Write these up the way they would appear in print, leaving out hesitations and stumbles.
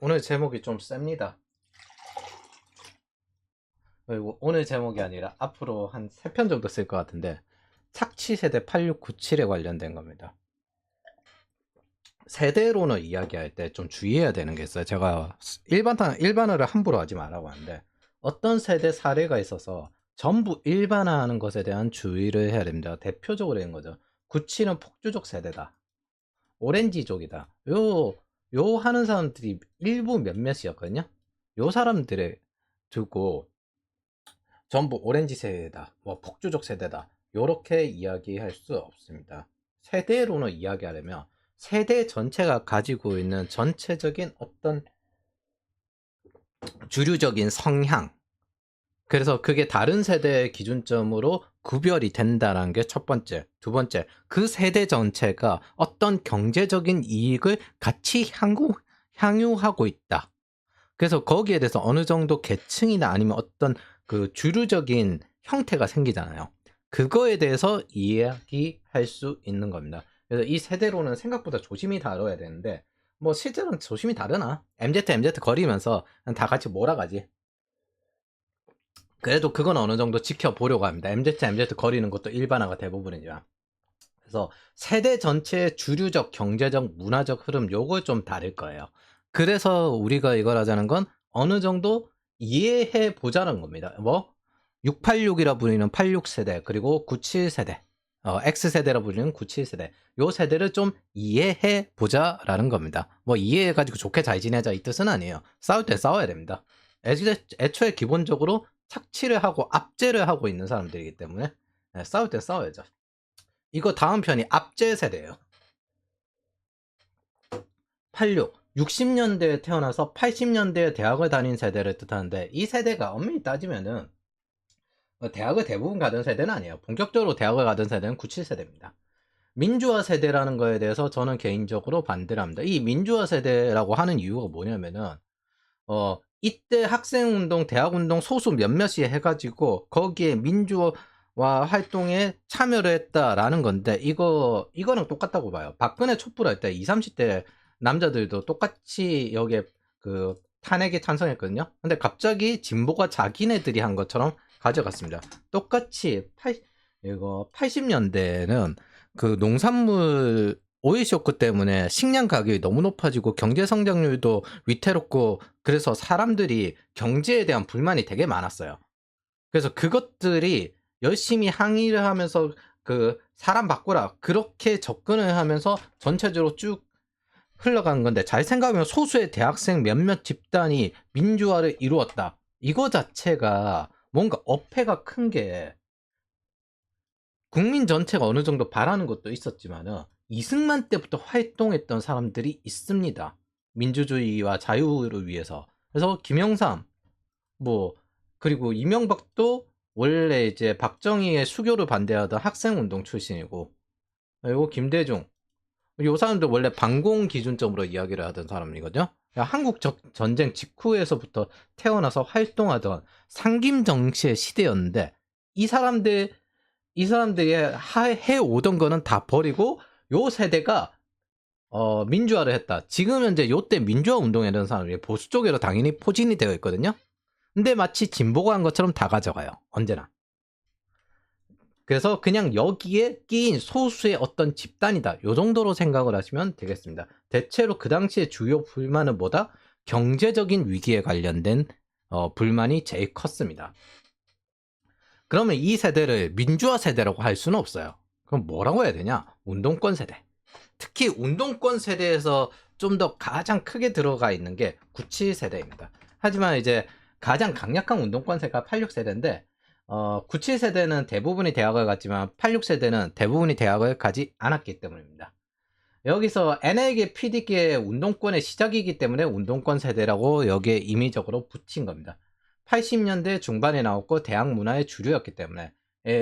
오늘 제목이 좀 셉니다. 그리고 오늘 제목이 아니라 앞으로 한 3편 정도 쓸 것 같은데 착취 세대 8697에 관련된 겁니다. 세대로는 이야기할 때 좀 주의해야 되는 게 있어요. 제가 일반어를 함부로 하지 말라고 하는데 어떤 세대 사례가 있어서 전부 일반화하는 것에 대한 주의를 해야 됩니다. 대표적으로 있는 거죠. 97은 폭주족 세대다. 오렌지족이다. 요 하는 사람들이 일부 몇몇이었거든요. 요 사람들을 두고 전부 오렌지 세대다, 뭐 폭주족 세대다, 요렇게 이야기할 수 없습니다. 세대로는 이야기하려면 세대 전체가 가지고 있는 전체적인 어떤 주류적인 성향, 그래서 그게 다른 세대의 기준점으로 구별이 된다는 게 첫 번째. 두 번째, 그 세대 전체가 어떤 경제적인 이익을 같이 향유하고 있다. 그래서 거기에 대해서 어느 정도 계층이나 아니면 어떤 그 주류적인 형태가 생기잖아요. 그거에 대해서 이야기할 수 있는 겁니다. 그래서 이 세대로는 생각보다 조심히 다뤄야 되는데 뭐 실제로는 조심히 다르나? MZ 거리면서 다 같이 몰아가지. 그래도 그건 어느 정도 지켜보려고 합니다. MZ 거리는 것도 일반화가 대부분이지만. 그래서 세대 전체의 주류적, 경제적, 문화적 흐름 요걸 좀 다를 거예요. 그래서 우리가 이걸 하자는 건 어느 정도 이해해 보자는 겁니다. 뭐 686이라 불리는 86세대 그리고 97세대 X세대라 불리는 97세대 요 세대를 좀 이해해 보자라는 겁니다. 뭐 이해해가지고 좋게 잘 지내자 이 뜻은 아니에요. 싸울 때 싸워야 됩니다. 애초에 기본적으로 착취를 하고 압제를 하고 있는 사람들이기 때문에 싸울 때 싸워야죠. 이거 다음 편이 압제 세대예요. 86. 60년대에 태어나서 80년대에 대학을 다닌 세대를 뜻하는데 이 세대가 엄밀히 따지면은 대학을 대부분 가던 세대는 아니에요. 본격적으로 대학을 가던 세대는 97세대입니다. 민주화 세대라는 거에 대해서 저는 개인적으로 반대를 합니다. 이 민주화 세대라고 하는 이유가 뭐냐면은 이때 학생운동, 대학운동 소수 몇몇이 해가지고 거기에 민주화 활동에 참여를 했다라는 건데 이거랑 똑같다고 봐요. 박근혜 촛불할 때 20, 30대 남자들도 똑같이 여기에 그 탄핵에 찬성했거든요. 근데 갑자기 진보가 자기네들이 한 것처럼 가져갔습니다. 똑같이 80년대에는 그 농산물 오일 쇼크 때문에 식량 가격이 너무 높아지고 경제 성장률도 위태롭고 그래서 사람들이 경제에 대한 불만이 되게 많았어요. 그래서 그것들이 열심히 항의를 하면서 그 사람 바꾸라 그렇게 접근을 하면서 전체적으로 쭉 흘러간 건데 잘 생각하면 소수의 대학생 몇몇 집단이 민주화를 이루었다. 이거 자체가 뭔가 어폐가 큰 게 국민 전체가 어느 정도 바라는 것도 있었지만은 이승만 때부터 활동했던 사람들이 있습니다. 민주주의와 자유를 위해서. 그래서 김영삼, 뭐 그리고 이명박도 원래 이제 박정희의 수교를 반대하던 학생운동 출신이고, 그리고 김대중, 요 사람들 원래 반공 기준점으로 이야기를 하던 사람이거든요. 한국 전쟁 직후에서부터 태어나서 활동하던 상김 정치의 시대였는데 이 사람들 이 사람들이 해오던 거는 다 버리고 요 세대가 민주화를 했다. 지금 현재 요때 민주화 운동이라는 사람이 보수 쪽으로 당연히 포진이 되어 있거든요. 근데 마치 진보가 한 것처럼 다 가져가요. 언제나. 그래서 그냥 여기에 끼인 소수의 어떤 집단이다. 요 정도로 생각을 하시면 되겠습니다. 대체로 그 당시에 주요 불만은 뭐다? 경제적인 위기에 관련된 불만이 제일 컸습니다. 그러면 이 세대를 민주화 세대라고 할 수는 없어요. 그럼 뭐라고 해야 되냐? 운동권 세대. 특히 운동권 세대에서 좀 더 가장 크게 들어가 있는 게 97세대입니다. 하지만 이제 가장 강력한 운동권 세대가 86세대인데 97세대는 대부분이 대학을 갔지만 86세대는 대부분이 대학을 가지 않았기 때문입니다. 여기서 NL계 PD계의 운동권의 시작이기 때문에 운동권 세대라고 여기에 임의적으로 붙인 겁니다. 80년대 중반에 나왔고 대학 문화의 주류였기 때문에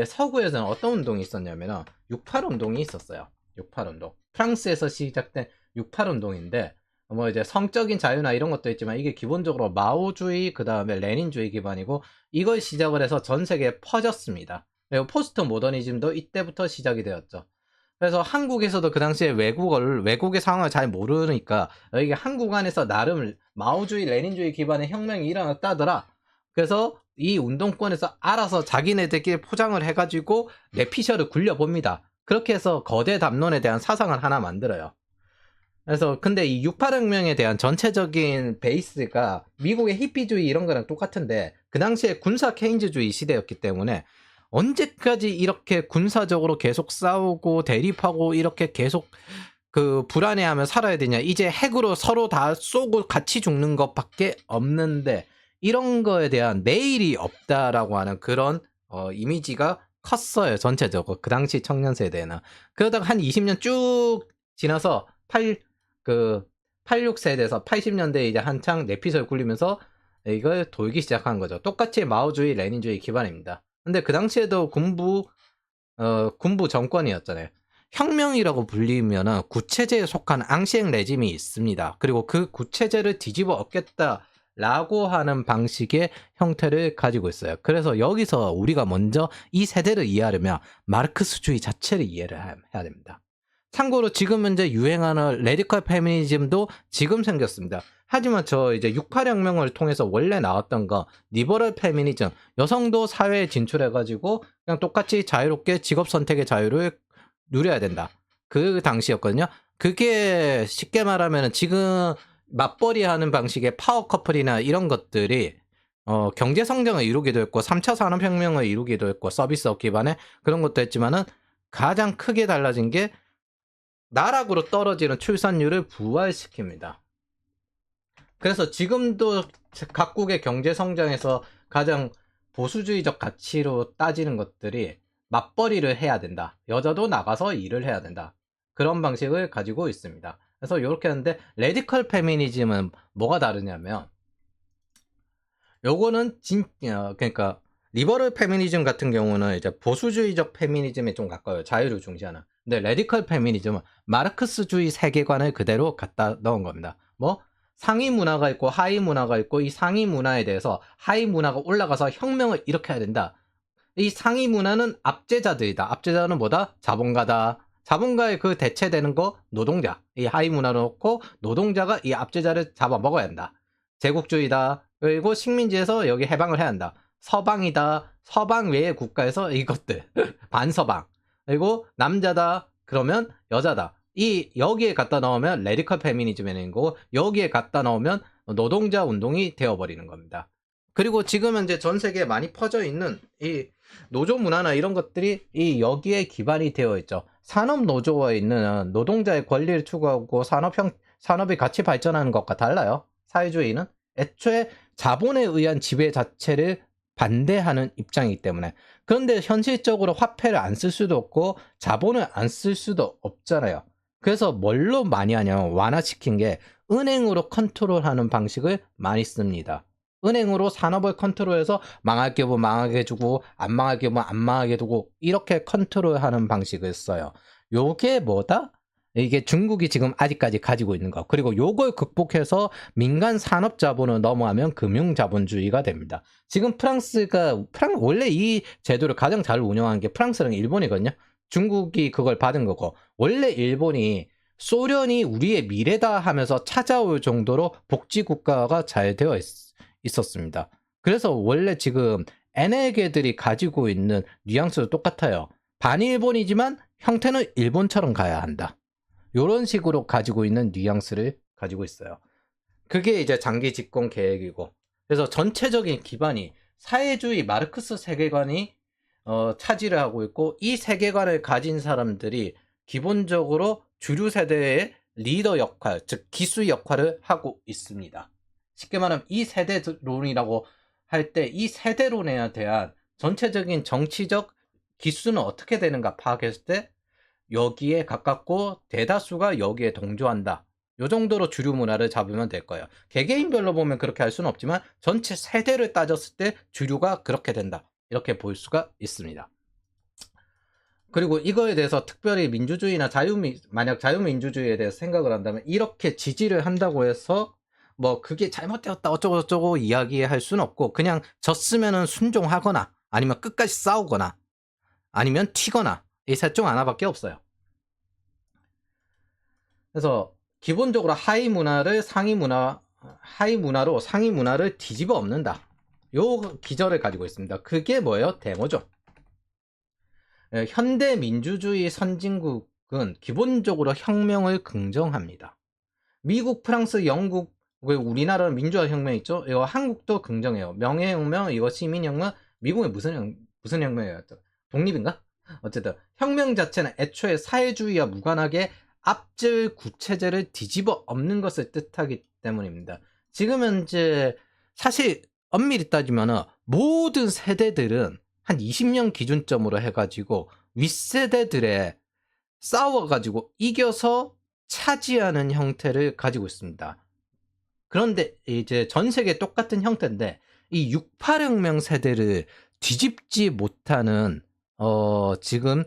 서구에서는 어떤 운동이 있었냐면 68 운동이 있었어요. 68 운동. 프랑스에서 시작된 68 운동인데 뭐 이제 성적인 자유나 이런 것도 있지만 이게 기본적으로 마오주의 그 다음에 레닌주의 기반이고 이걸 시작을 해서 전 세계에 퍼졌습니다. 그리고 포스트 모더니즘도 이때부터 시작이 되었죠. 그래서 한국에서도 그 당시에 외국의 상황을 잘 모르니까 이게 한국 안에서 나름 마오주의, 레닌주의 기반의 혁명이 일어났다더라. 그래서 이 운동권에서 알아서 자기네들끼리 포장을 해가지고 뇌피셜을 굴려봅니다. 그렇게 해서 거대 담론에 대한 사상을 하나 만들어요. 그래서 근데 이 68혁명에 대한 전체적인 베이스가 미국의 히피주의 이런 거랑 똑같은데 그 당시에 군사 케인즈주의 시대였기 때문에 언제까지 이렇게 군사적으로 계속 싸우고 대립하고 이렇게 계속 그 불안해하며 살아야 되냐. 이제 핵으로 서로 다 쏘고 같이 죽는 것밖에 없는데 이런 거에 대한 내일이 없다라고 하는 그런 이미지가 컸어요. 전체적으로 그 당시 청년 세대는. 그러다가 한 20년 쭉 지나서 86세대에서 80년대에 이제 한창 내피설 굴리면서 이걸 돌기 시작한 거죠. 똑같이 마오주의, 레닌주의 기반입니다. 근데 그 당시에도 군부 정권이었잖아요. 혁명이라고 불리면은 구체제에 속한 앙시행 레짐이 있습니다. 그리고 그 구체제를 뒤집어 엎겠다라고 하는 방식의 형태를 가지고 있어요. 그래서 여기서 우리가 먼저 이 세대를 이해하려면 마르크스주의 자체를 이해를 해야 됩니다. 참고로 지금 현재 유행하는 레디컬 페미니즘도 지금 생겼습니다. 하지만 저 이제 68혁명을 통해서 원래 나왔던 거 리버럴 페미니즘, 여성도 사회에 진출해가지고 그냥 똑같이 자유롭게 직업 선택의 자유를 누려야 된다. 그 당시였거든요. 그게 쉽게 말하면 지금 맞벌이 하는 방식의 파워 커플이나 이런 것들이 경제 성장을 이루기도 했고 3차 산업혁명을 이루기도 했고 서비스업 기반의 그런 것도 했지만은 가장 크게 달라진 게 나락으로 떨어지는 출산율을 부활시킵니다. 그래서 지금도 각국의 경제 성장에서 가장 보수주의적 가치로 따지는 것들이 맞벌이를 해야 된다. 여자도 나가서 일을 해야 된다. 그런 방식을 가지고 있습니다. 그래서 이렇게 하는데 레디컬 페미니즘은 뭐가 다르냐면 요거는 그러니까 리버럴 페미니즘 같은 경우는 이제 보수주의적 페미니즘에 좀 가까워요. 자유를 중시하는. 근데 레디컬 페미니즘은 마르크스주의 세계관을 그대로 갖다 넣은 겁니다. 뭐 상위 문화가 있고 하위 문화가 있고 이 상위 문화에 대해서 하위 문화가 올라가서 혁명을 일으켜야 된다. 이 상위 문화는 압제자들이다. 압제자는 뭐다? 자본가다. 자본가의 그 대체되는 거 노동자. 이 하위 문화로 놓고 노동자가 이 압제자를 잡아먹어야 한다. 제국주의다. 그리고 식민지에서 여기 해방을 해야 한다. 서방이다. 서방 외의 국가에서 이것들. 반서방. 그리고 남자다. 그러면 여자다. 여기에 갖다 넣으면 레디컬 페미니즘이라는 거고 여기에 갖다 넣으면 노동자 운동이 되어버리는 겁니다. 그리고 지금 현재 전 세계에 많이 퍼져 있는 이 노조 문화나 이런 것들이 여기에 기반이 되어 있죠. 산업 노조에 있는 노동자의 권리를 추구하고 산업이 같이 발전하는 것과 달라요. 사회주의는 애초에 자본에 의한 지배 자체를 반대하는 입장이기 때문에. 그런데 현실적으로 화폐를 안 쓸 수도 없고 자본을 안 쓸 수도 없잖아요. 그래서 뭘로 많이 하냐면 완화시킨 게 은행으로 컨트롤하는 방식을 많이 씁니다. 은행으로 산업을 컨트롤해서 망할 기업은 망하게 해주고 안 망할 기업은 안 망하게 두고 이렇게 컨트롤하는 방식을 써요. 요게 뭐다? 이게 중국이 지금 아직까지 가지고 있는 거. 그리고 요걸 극복해서 민간 산업 자본을 넘어가면 금융 자본주의가 됩니다. 지금 원래 이 제도를 가장 잘 운영한 게 프랑스랑 일본이거든요. 중국이 그걸 받은 거고 원래 일본이 소련이 우리의 미래다 하면서 찾아올 정도로 복지 국가가 잘 되어 있었습니다. 그래서 원래 지금 NL계들이 가지고 있는 뉘앙스도 똑같아요. 반일본이지만 형태는 일본처럼 가야 한다. 이런 식으로 가지고 있는 뉘앙스를 가지고 있어요. 그게 이제 장기 집권 계획이고 그래서 전체적인 기반이 사회주의 마르크스 세계관이 차지를 하고 있고 이 세계관을 가진 사람들이 기본적으로 주류 세대의 리더 역할, 즉 기수 역할을 하고 있습니다. 쉽게 말하면 이 세대론이라고 할 때 이 세대론에 대한 전체적인 정치적 기수는 어떻게 되는가 파악했을 때 여기에 가깝고 대다수가 여기에 동조한다. 요 정도로 주류 문화를 잡으면 될 거예요. 개개인별로 보면 그렇게 할 수는 없지만 전체 세대를 따졌을 때 주류가 그렇게 된다. 이렇게 볼 수가 있습니다. 그리고 이거에 대해서 특별히 민주주의나 만약 자유민주주의에 대해서 생각을 한다면 이렇게 지지를 한다고 해서 뭐 그게 잘못되었다 어쩌고저쩌고 이야기할 수는 없고 그냥 졌으면은 순종하거나 아니면 끝까지 싸우거나 아니면 튀거나 이 셋 중 하나밖에 없어요. 그래서 기본적으로 하위 문화로 상위 문화를 뒤집어 엎는다. 요 기절을 가지고 있습니다. 그게 뭐예요? 데모죠. 현대 민주주의 선진국은 기본적으로 혁명을 긍정합니다. 미국, 프랑스, 영국, 우리나라는 민주화 혁명 있죠? 이거 한국도 긍정해요. 명예혁명, 이거 시민혁명, 미국은 무슨 혁명이었죠? 독립인가? 어쨌든 혁명 자체는 애초에 사회주의와 무관하게 앞질 구체제를 뒤집어 엎는 것을 뜻하기 때문입니다. 지금 현재 사실 엄밀히 따지면 모든 세대들은 한 20년 기준점으로 해가지고 윗세대들의 싸워가지고 이겨서 차지하는 형태를 가지고 있습니다. 그런데 이제 전 세계 똑같은 형태인데 이 68혁명 세대를 뒤집지 못하는 지금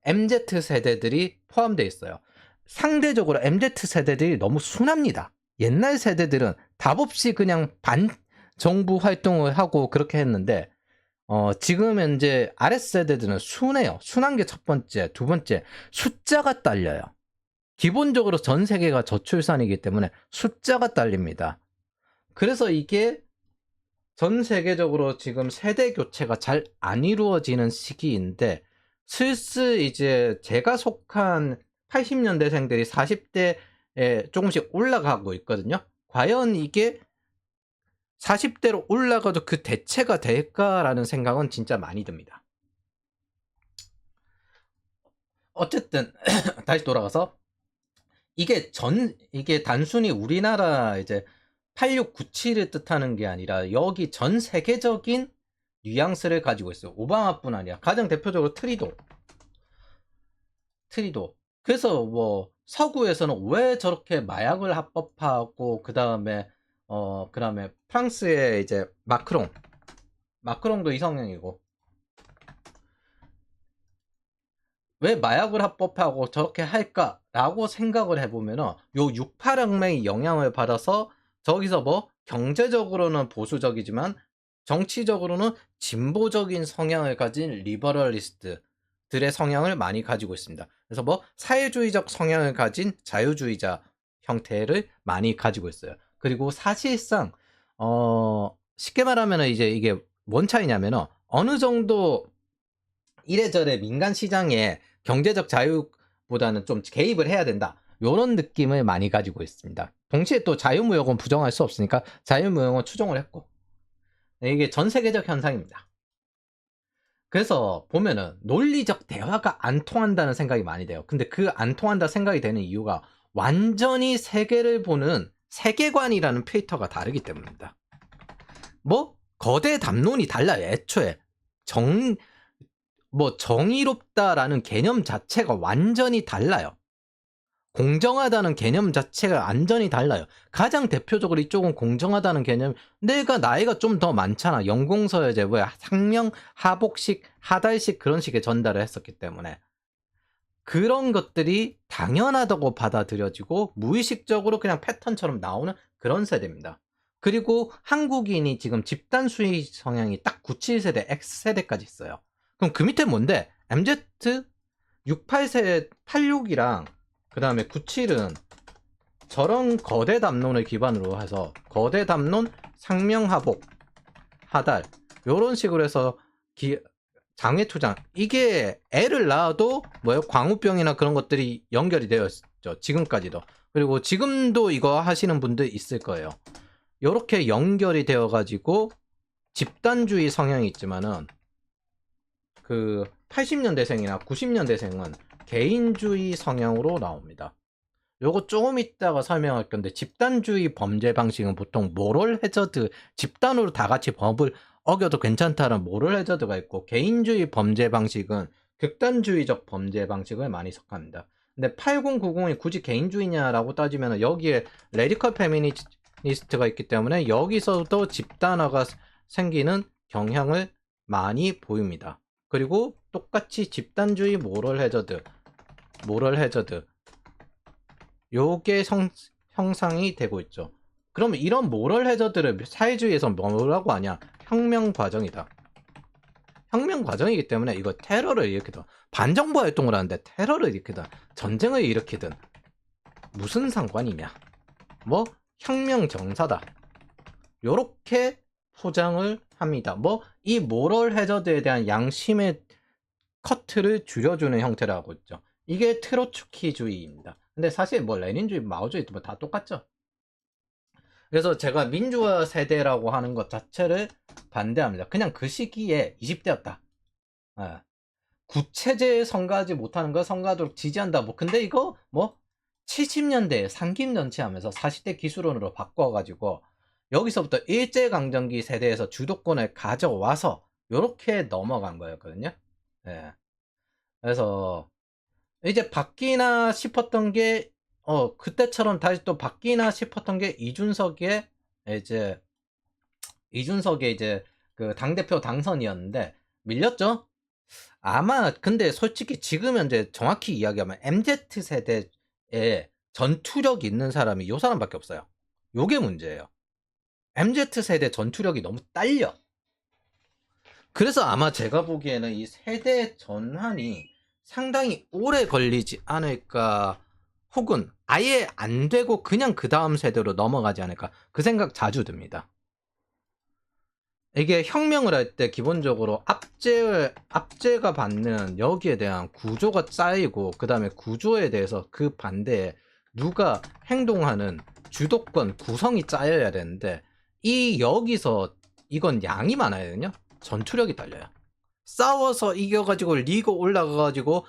MZ 세대들이 포함되어 있어요. 상대적으로 MZ 세대들이 너무 순합니다. 옛날 세대들은 답 없이 그냥 반정부 활동을 하고 그렇게 했는데 지금 현재 아랫세대들은 순해요. 순한 게 첫 번째. 두 번째, 숫자가 딸려요. 기본적으로 전 세계가 저출산이기 때문에 숫자가 딸립니다. 그래서 이게 전 세계적으로 지금 세대 교체가 잘 안 이루어지는 시기인데 슬슬 이제 제가 속한 80년대생들이 40대에 조금씩 올라가고 있거든요. 과연 이게 40대로 올라가도 그 대체가 될까라는 생각은 진짜 많이 듭니다. 어쨌든 다시 돌아가서 이게 단순히 우리나라 이제 8697을 뜻하는 게 아니라 여기 전 세계적인 뉘앙스를 가지고 있어요. 오바마뿐 아니라 가장 대표적으로 트리도. 그래서 뭐 서구에서는 왜 저렇게 마약을 합법화하고 그다음에 프랑스의 이제 마크롱도 이성형이고 왜 마약을 합법화하고 저렇게 할까라고 생각을 해보면은 요 68혁명의 영향을 받아서 저기서 뭐 경제적으로는 보수적이지만 정치적으로는 진보적인 성향을 가진 리버럴리스트들의 성향을 많이 가지고 있습니다. 그래서 뭐 사회주의적 성향을 가진 자유주의자 형태를 많이 가지고 있어요. 그리고 사실상 쉽게 말하면 이제 이게 뭔 차이냐면은 어느 정도 이래저래 민간 시장에 경제적 자유보다는 좀 개입을 해야 된다. 요런 느낌을 많이 가지고 있습니다. 동시에 또 자유무역은 부정할 수 없으니까 자유무역은 추종을 했고 이게 전 세계적 현상입니다. 그래서 보면은 논리적 대화가 안 통한다는 생각이 많이 돼요. 근데 그 안 통한다 생각이 되는 이유가 완전히 세계를 보는 세계관이라는 필터가 다르기 때문입니다. 뭐 거대 담론이 달라요. 애초에 정의롭다라는 개념 자체가 완전히 달라요. 공정하다는 개념 자체가 완전히 달라요. 가장 대표적으로 이쪽은 공정하다는 개념, 내가 나이가 좀 더 많잖아. 연공서여제 상명, 하복식, 하달식 그런 식의 전달을 했었기 때문에 그런 것들이 당연하다고 받아들여지고 무의식적으로 그냥 패턴처럼 나오는 그런 세대입니다. 그리고 한국인이 지금 집단 수의 성향이 딱 97세대, X세대까지 있어요. 그럼 그 밑에 뭔데? MZ 68세 86이랑 그 다음에 97은 저런 거대 담론을 기반으로 해서 거대 담론, 상명하복, 하달 요런 식으로 해서 장외투장 이게 애를 낳아도 광우병이나 그런 것들이 연결이 되어 있죠. 지금까지도. 그리고 지금도 이거 하시는 분들 있을 거예요. 요렇게 연결이 되어 가지고 집단주의 성향이 있지만은 그 80년대생이나 90년대생은 개인주의 성향으로 나옵니다. 요거 조금 이따가 설명할 건데 집단주의 범죄 방식은 보통 모럴 해저드, 집단으로 다 같이 법을 어겨도 괜찮다는 모럴 해저드가 있고 개인주의 범죄 방식은 극단주의적 범죄 방식을 많이 속합니다. 근데 8090이 굳이 개인주의냐라고 따지면 여기에 레디컬 페미니스트가 있기 때문에 여기서도 집단화가 생기는 경향을 많이 보입니다. 그리고 똑같이 집단주의 모럴 해저드 요게 형상이 되고 있죠. 그러면 이런 모럴 해저드를 사회주의에서 뭐라고 하냐? 혁명 과정이다. 혁명 과정이기 때문에 이거 테러를 일으키든 반정부 활동을 하는데 테러를 일으키든 전쟁을 일으키든 무슨 상관이냐? 뭐 혁명 정사다. 요렇게 포장을 합니다. 뭐 이 모럴 해저드에 대한 양심의 커트를 줄여주는 형태를 하고 있죠. 이게 트로츠키주의입니다. 근데 사실 뭐 레닌주의, 마오주의 뭐 다 똑같죠. 그래서 제가 민주화 세대라고 하는 것 자체를 반대합니다. 그냥 그 시기에 20대였다. 예. 구체제에 성가하지 못하는 걸 성가하도록 지지한다. 뭐 근데 이거 뭐 70년대에 상김정치하면서 40대 기술원으로 바꿔가지고 여기서부터 일제강점기 세대에서 주도권을 가져와서 요렇게 넘어간 거였거든요. 예. 그래서 이제 바뀌나 싶었던 게 그때처럼 다시 또 바뀌나 싶었던 게 이준석의 이제 그 당대표 당선이었는데 밀렸죠. 아마 근데 솔직히 지금 현재 정확히 이야기하면 MZ 세대에 전투력 있는 사람이 요 사람밖에 없어요. 요게 문제예요. MZ 세대 전투력이 너무 딸려. 그래서 아마 제가 보기에는 이 세대 전환이 상당히 오래 걸리지 않을까, 혹은 아예 안 되고 그냥 그 다음 세대로 넘어가지 않을까, 그 생각 자주 듭니다. 이게 혁명을 할 때 기본적으로 압제가 받는 여기에 대한 구조가 쌓이고, 그 다음에 구조에 대해서 그 반대에 누가 행동하는 주도권 구성이 짜여야 되는데, 여기서 이건 양이 많아야 되거든요. 전투력이 딸려요. 싸워서 이겨가지고 리그 올라가가지고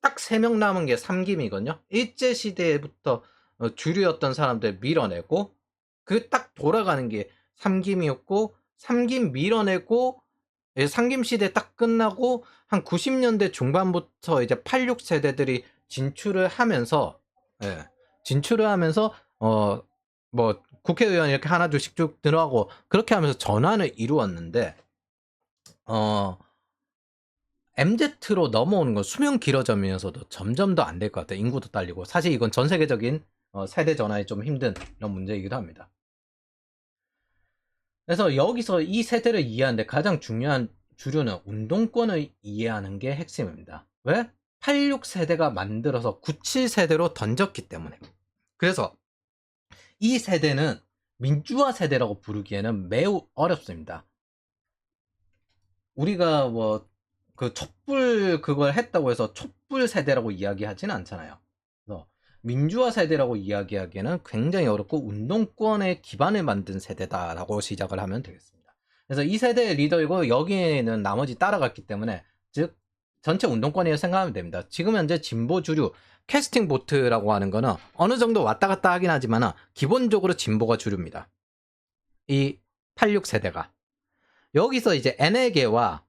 딱 3명 남은 게 삼김이거든요. 일제시대부터 주류였던 사람들 밀어내고, 그 딱 돌아가는 게 삼김이었고, 삼김 밀어내고, 삼김 시대 딱 끝나고 한 90년대 중반부터 이제 86 세대들이 진출을 하면서, 뭐 국회의원 이렇게 하나 둘씩 쭉 들어가고 그렇게 하면서 전환을 이루었는데, MZ로 넘어오는 건 수명 길어지면서도 점점 더 안 될 것 같아요. 인구도 딸리고. 사실 이건 전 세계적인 세대 전환이 좀 힘든 이런 문제이기도 합니다. 그래서 여기서 이 세대를 이해하는데 가장 중요한 주류는 운동권을 이해하는 게 핵심입니다. 왜? 86 세대가 만들어서 97 세대로 던졌기 때문에. 그래서 이 세대는 민주화 세대라고 부르기에는 매우 어렵습니다. 우리가 뭐 그 촛불 그걸 했다고 해서 촛불 세대라고 이야기하지는 않잖아요. 그래서 민주화 세대라고 이야기하기에는 굉장히 어렵고 운동권의 기반을 만든 세대다라고 시작을 하면 되겠습니다. 그래서 이 세대의 리더이고 여기에는 나머지 따라갔기 때문에, 즉 전체 운동권이라고 생각하면 됩니다. 지금 현재 진보 주류 캐스팅 보트라고 하는 거는 어느 정도 왔다 갔다 하긴 하지만 기본적으로 진보가 주류입니다. 이 86 세대가. 여기서 이제 NL계와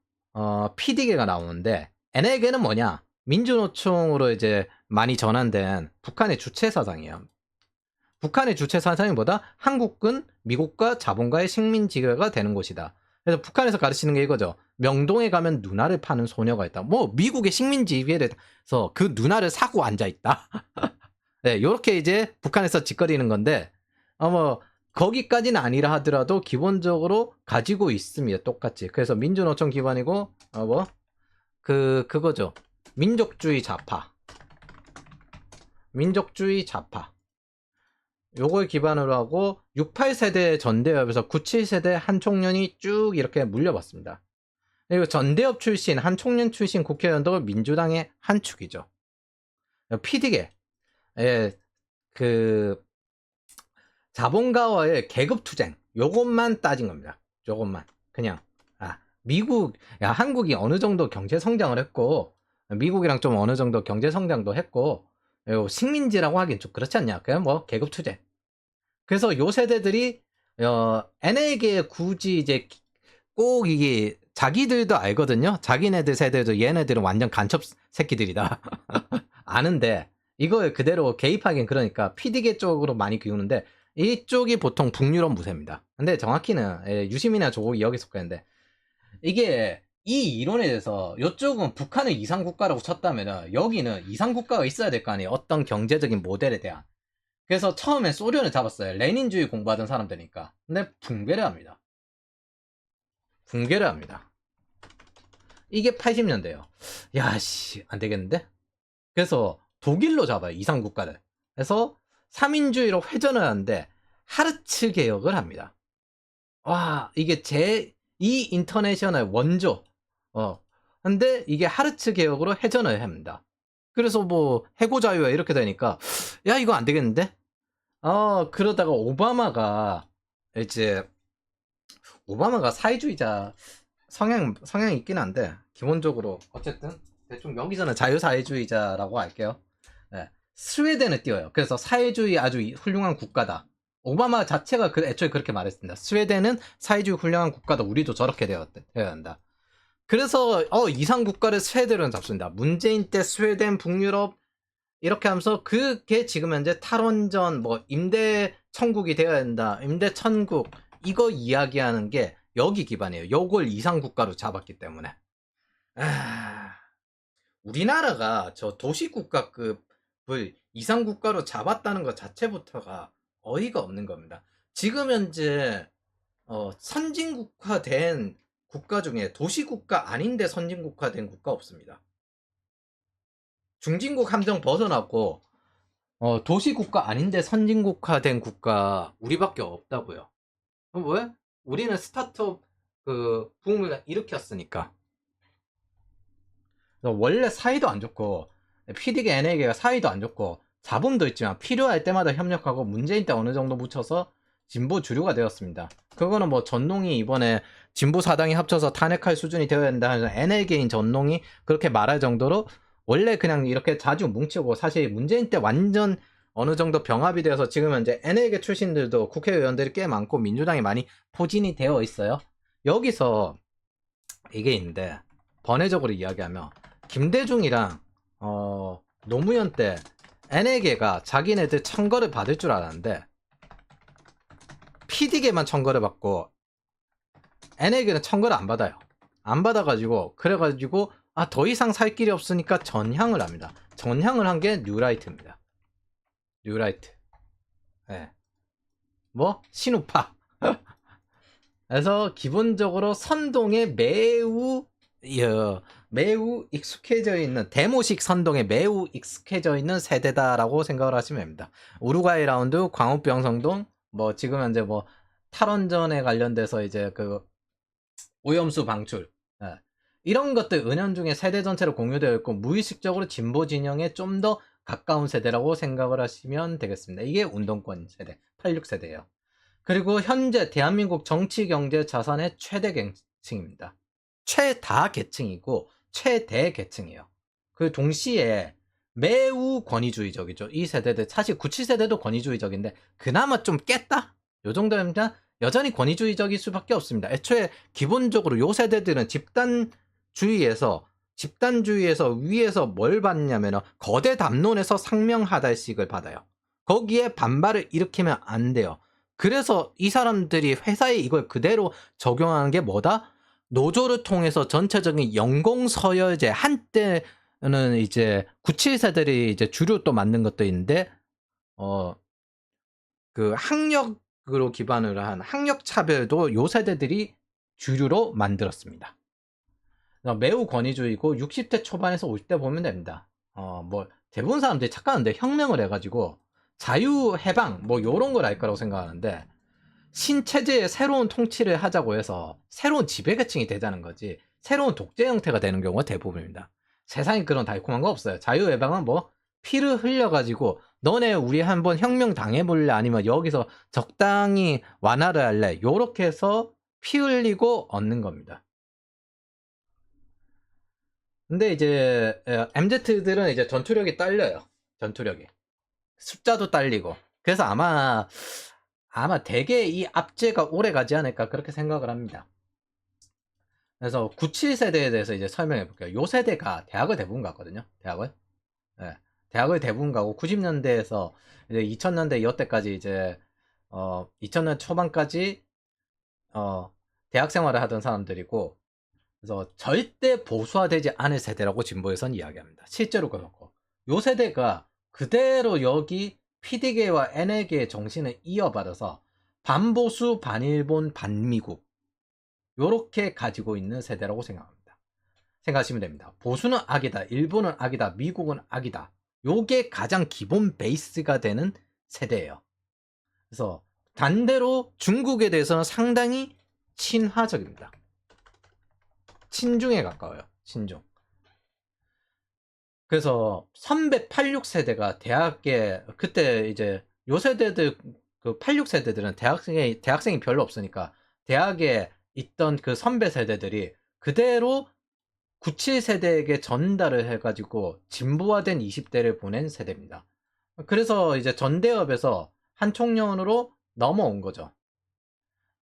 PD계가 나오는데, NL계는 뭐냐? 민주노총으로 이제 많이 전환된 북한의 주체 사상이에요. 북한의 주체 사상이 뭐다? 한국은 미국과 자본가의 식민지가 되는 곳이다. 그래서 북한에서 가르치는 게 이거죠. 명동에 가면 누나를 파는 소녀가 있다. 뭐 미국의 식민지에 대해서 그 누나를 사고 앉아 있다. 네, 요렇게 이제 북한에서 짓거리는 건데, 뭐 거기까지는 아니라 하더라도 기본적으로 가지고 있습니다. 똑같이. 그래서 민주노총 기반이고, 그거죠. 민족주의 좌파. 요걸 기반으로 하고 68세대 전대협에서 97세대 한 총련이 쭉 이렇게 물려봤습니다. 그리고 전대협 출신, 한 총련 출신 국회의원도 민주당의 한 축이죠. PD계. 그 자본가와의 계급투쟁, 요것만 따진 겁니다. 요것만. 그냥 한국이 어느 정도 경제 성장을 했고, 미국이랑 좀 어느 정도 경제 성장도 했고, 식민지라고 하긴 좀 그렇지 않냐. 그냥 뭐 계급투쟁. 그래서 요 세대들이 NL계에 굳이 이제 꼭 이게 자기들도 알거든요. 자기네들 세대도 얘네들은 완전 간첩 새끼들이다. 아는데 이걸 그대로 개입하긴 그러니까 PD계 쪽으로 많이 기우는데, 이쪽이 보통 북유럽 무새입니다. 근데 정확히는 유시민이나 조국이 여기 속하는데, 이게 이 이론에 대해서 이쪽은 북한을 이상국가라고 쳤다면 여기는 이상국가가 있어야 될 거 아니에요. 어떤 경제적인 모델에 대한. 그래서 처음에 소련을 잡았어요. 레닌주의 공부하던 사람들이니까. 근데 붕괴를 합니다. 이게 80년대예요. 야씨, 안 되겠는데? 그래서 독일로 잡아요. 이상국가를. 그래서 3인주의로 회전을 하는데 하르츠 개혁을 합니다. 와, 이게 제2 인터내셔널 원조. 근데 이게 하르츠 개혁으로 회전을 합니다. 그래서 뭐 해고 자유화 이렇게 되니까 야, 이거 안 되겠는데? 그러다가 오바마가 사회주의자 성향이 있긴 한데, 기본적으로 어쨌든 대충 여기서는 자유사회주의자라고 할게요. 네. 스웨덴을 띄워요. 그래서 사회주의 아주 훌륭한 국가다. 오바마 자체가 애초에 그렇게 말했습니다. 스웨덴은 사회주의 훌륭한 국가다. 우리도 저렇게 되어야 한다. 그래서 이상 국가를 스웨덴은 잡습니다. 문재인 때 스웨덴, 북유럽 이렇게 하면서 그게 지금 현재 탈원전, 뭐 임대 천국이 되어야 된다, 임대 천국, 이거 이야기하는 게 여기 기반이에요. 요걸 이상 국가로 잡았기 때문에. 우리나라가 저 도시국가급을 이상 국가로 잡았다는 것 자체부터가 어이가 없는 겁니다. 지금 현재 선진국화된 국가 중에 도시국가 아닌데 선진국화된 국가 없습니다. 중진국 함정 벗어났고 도시국가 아닌데 선진국화된 국가 우리밖에 없다고요. 그럼 왜? 우리는 스타트업 그 붐을 일으켰으니까. 원래 사이도 안 좋고 PD계 NA계가 사이도 안 좋고 자본도 있지만 필요할 때마다 협력하고 문재인 때 어느 정도 묻혀서 진보 주류가 되었습니다. 그거는 뭐 전농이 이번에 진보 사당이 합쳐서 탄핵할 수준이 되어야 된다 하면서 NL계인 전농이 그렇게 말할 정도로 원래 그냥 이렇게 자주 뭉치고, 사실 문재인 때 완전 어느 정도 병합이 되어서 지금 현재 NL계 출신들도 국회의원들이 꽤 많고 민주당이 많이 포진이 되어 있어요. 여기서 이게 있는데, 번외적으로 이야기하면 김대중이랑 노무현 때 NL계가 자기네들 청거를 받을 줄 알았는데 PD계만 청거를 받고 NL계는 청거를 안 받아요. 안 받아가지고 그래가지고 더 이상 살 길이 없으니까 전향을 합니다. 전향을 한 게 뉴라이트입니다. 뉴라이트. 네. 뭐 신우파. 그래서 기본적으로 선동에 매우 익숙해져 있는, 데모식 선동에 매우 익숙해져 있는 세대다라고 생각을 하시면 됩니다. 우루과이 라운드, 광우병 선동, 뭐 지금 현재 뭐 탈원전에 관련돼서 이제 그 오염수 방출, 이런 것들 은연중에 세대 전체로 공유되어 있고 무의식적으로 진보 진영에 좀 더 가까운 세대라고 생각을 하시면 되겠습니다. 이게 운동권 세대, 86세대예요. 그리고 현재 대한민국 정치, 경제, 자산의 최대 계층입니다. 최다 계층이고 최대 계층이에요. 그 동시에 매우 권위주의적이죠. 이 세대들 사실 97세대도 권위주의적인데 그나마 좀 깼다? 요 정도면 여전히 권위주의적일 수밖에 없습니다. 애초에 기본적으로 요 세대들은 집단주의에서 위에서 뭘 받냐면 거대 담론에서 상명하달식을 받아요. 거기에 반발을 일으키면 안 돼요. 그래서 이 사람들이 회사에 이걸 그대로 적용하는 게 뭐다? 노조를 통해서 전체적인 연공서열제, 한때는 이제 97세들이 이제 주류 또 만든 것도 있는데 그 학력으로 기반을 한 학력 차별도 요 세대들이 주류로 만들었습니다. 매우 권위주의고 60대 초반에서 50대 보면 됩니다. 뭐 대부분 사람들이 착각하는데 혁명을 해가지고 자유해방 뭐 요런 걸 할 거라고 생각하는데, 신체제의 새로운 통치를 하자고 해서 새로운 지배계층이 되자는 거지 새로운 독재 형태가 되는 경우가 대부분입니다. 세상에 그런 달콤한 거 없어요. 자유예방은 뭐 피를 흘려가지고 너네 우리 한번 혁명 당해볼래, 아니면 여기서 적당히 완화를 할래, 요렇게 해서 피 흘리고 얻는 겁니다. 근데 이제 MZ들은 이제 전투력이 딸려요. 전투력이 숫자도 딸리고. 그래서 아마 대개 이 압제가 오래 가지 않을까 그렇게 생각을 합니다. 그래서 97세대에 대해서 이제 설명해 볼게요. 요 세대가 대학을 대부분 갔거든요. 대학을. 네. 대학을 대부분 가고 90년대에서 이제 2000년대 여태까지 이제 2000년 초반까지 대학 생활을 하던 사람들이고, 그래서 절대 보수화되지 않을 세대라고 진보에선 이야기합니다. 실제로 그렇고 요 세대가 그대로 여기 PD계와 NL계의 정신을 이어받아서 반보수, 반일본, 반미국 요렇게 가지고 있는 세대라고 생각합니다. 생각하시면 됩니다. 보수는 악이다, 일본은 악이다, 미국은 악이다. 요게 가장 기본 베이스가 되는 세대예요. 그래서 반대로 중국에 대해서는 상당히 친화적입니다. 친중에 가까워요. 친중. 그래서 선배 86세대가 대학에 그때 이제 요 세대들 그 86세대들은 대학생이 별로 없으니까 대학에 있던 그 선배 세대들이 그대로 97세대에게 전달을 해가지고 진보화된 20대를 보낸 세대입니다. 그래서 이제 전대협에서 한 총련으로 넘어온 거죠.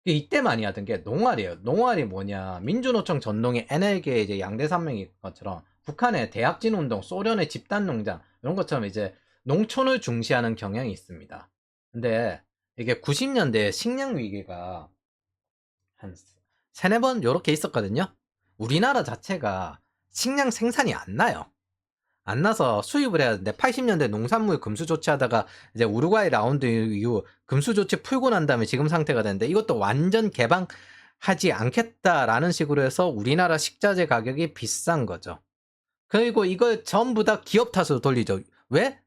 이때 많이 하던 게 농활이에요. 농활이 뭐냐? 민주노총 전동이 NL계 이제 양대 산맥인 것처럼 북한의 대학진 운동, 소련의 집단 농장 이런 것처럼 이제 농촌을 중시하는 경향이 있습니다. 근데 이게 90년대에 식량 위기가 한 세네 번 요렇게 있었거든요. 우리나라 자체가 식량 생산이 안 나요. 안 나서 수입을 해야 되는데 80년대 농산물 금수 조치하다가 이제 우루과이 라운드 이후 금수 조치 풀고 난 다음에 지금 상태가 됐는데 이것도 완전 개방하지 않겠다라는 식으로 해서 우리나라 식자재 가격이 비싼 거죠. 그리고 이걸 전부 다 기업 탓으로 돌리죠. 왜?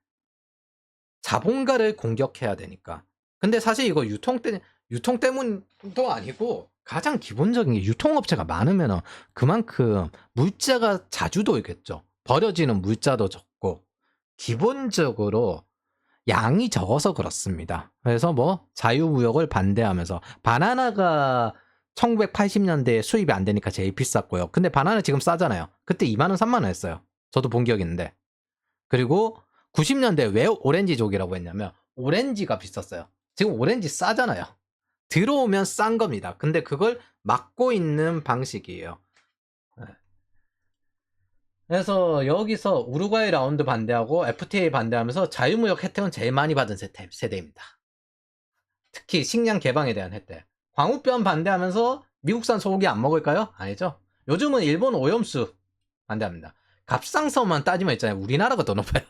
자본가를 공격해야 되니까. 근데 사실 이거 유통 때문도 아니고 가장 기본적인 게 유통업체가 많으면 그만큼 물자가 자주 돌겠죠. 버려지는 물자도 적고 기본적으로 양이 적어서 그렇습니다. 그래서 뭐 자유무역을 반대하면서 바나나가 1980년대에 수입이 안 되니까 제일 비쌌고요. 근데 바나나 지금 싸잖아요. 그때 2만원 3만원 했어요. 저도 본 기억이 있는데. 그리고 90년대 왜 오렌지족이라고 했냐면 오렌지가 비쌌어요. 지금 오렌지 싸잖아요. 들어오면 싼 겁니다. 근데 그걸 막고 있는 방식이에요. 그래서 여기서 우루과이 라운드 반대하고 FTA 반대하면서 자유무역 혜택은 제일 많이 받은 세대입니다. 특히 식량 개방에 대한 혜택. 광우병 반대하면서 미국산 소고기 안 먹을까요? 아니죠. 요즘은 일본 오염수 반대합니다. 값상선만 따지면 있잖아요. 우리나라가 더 높아요.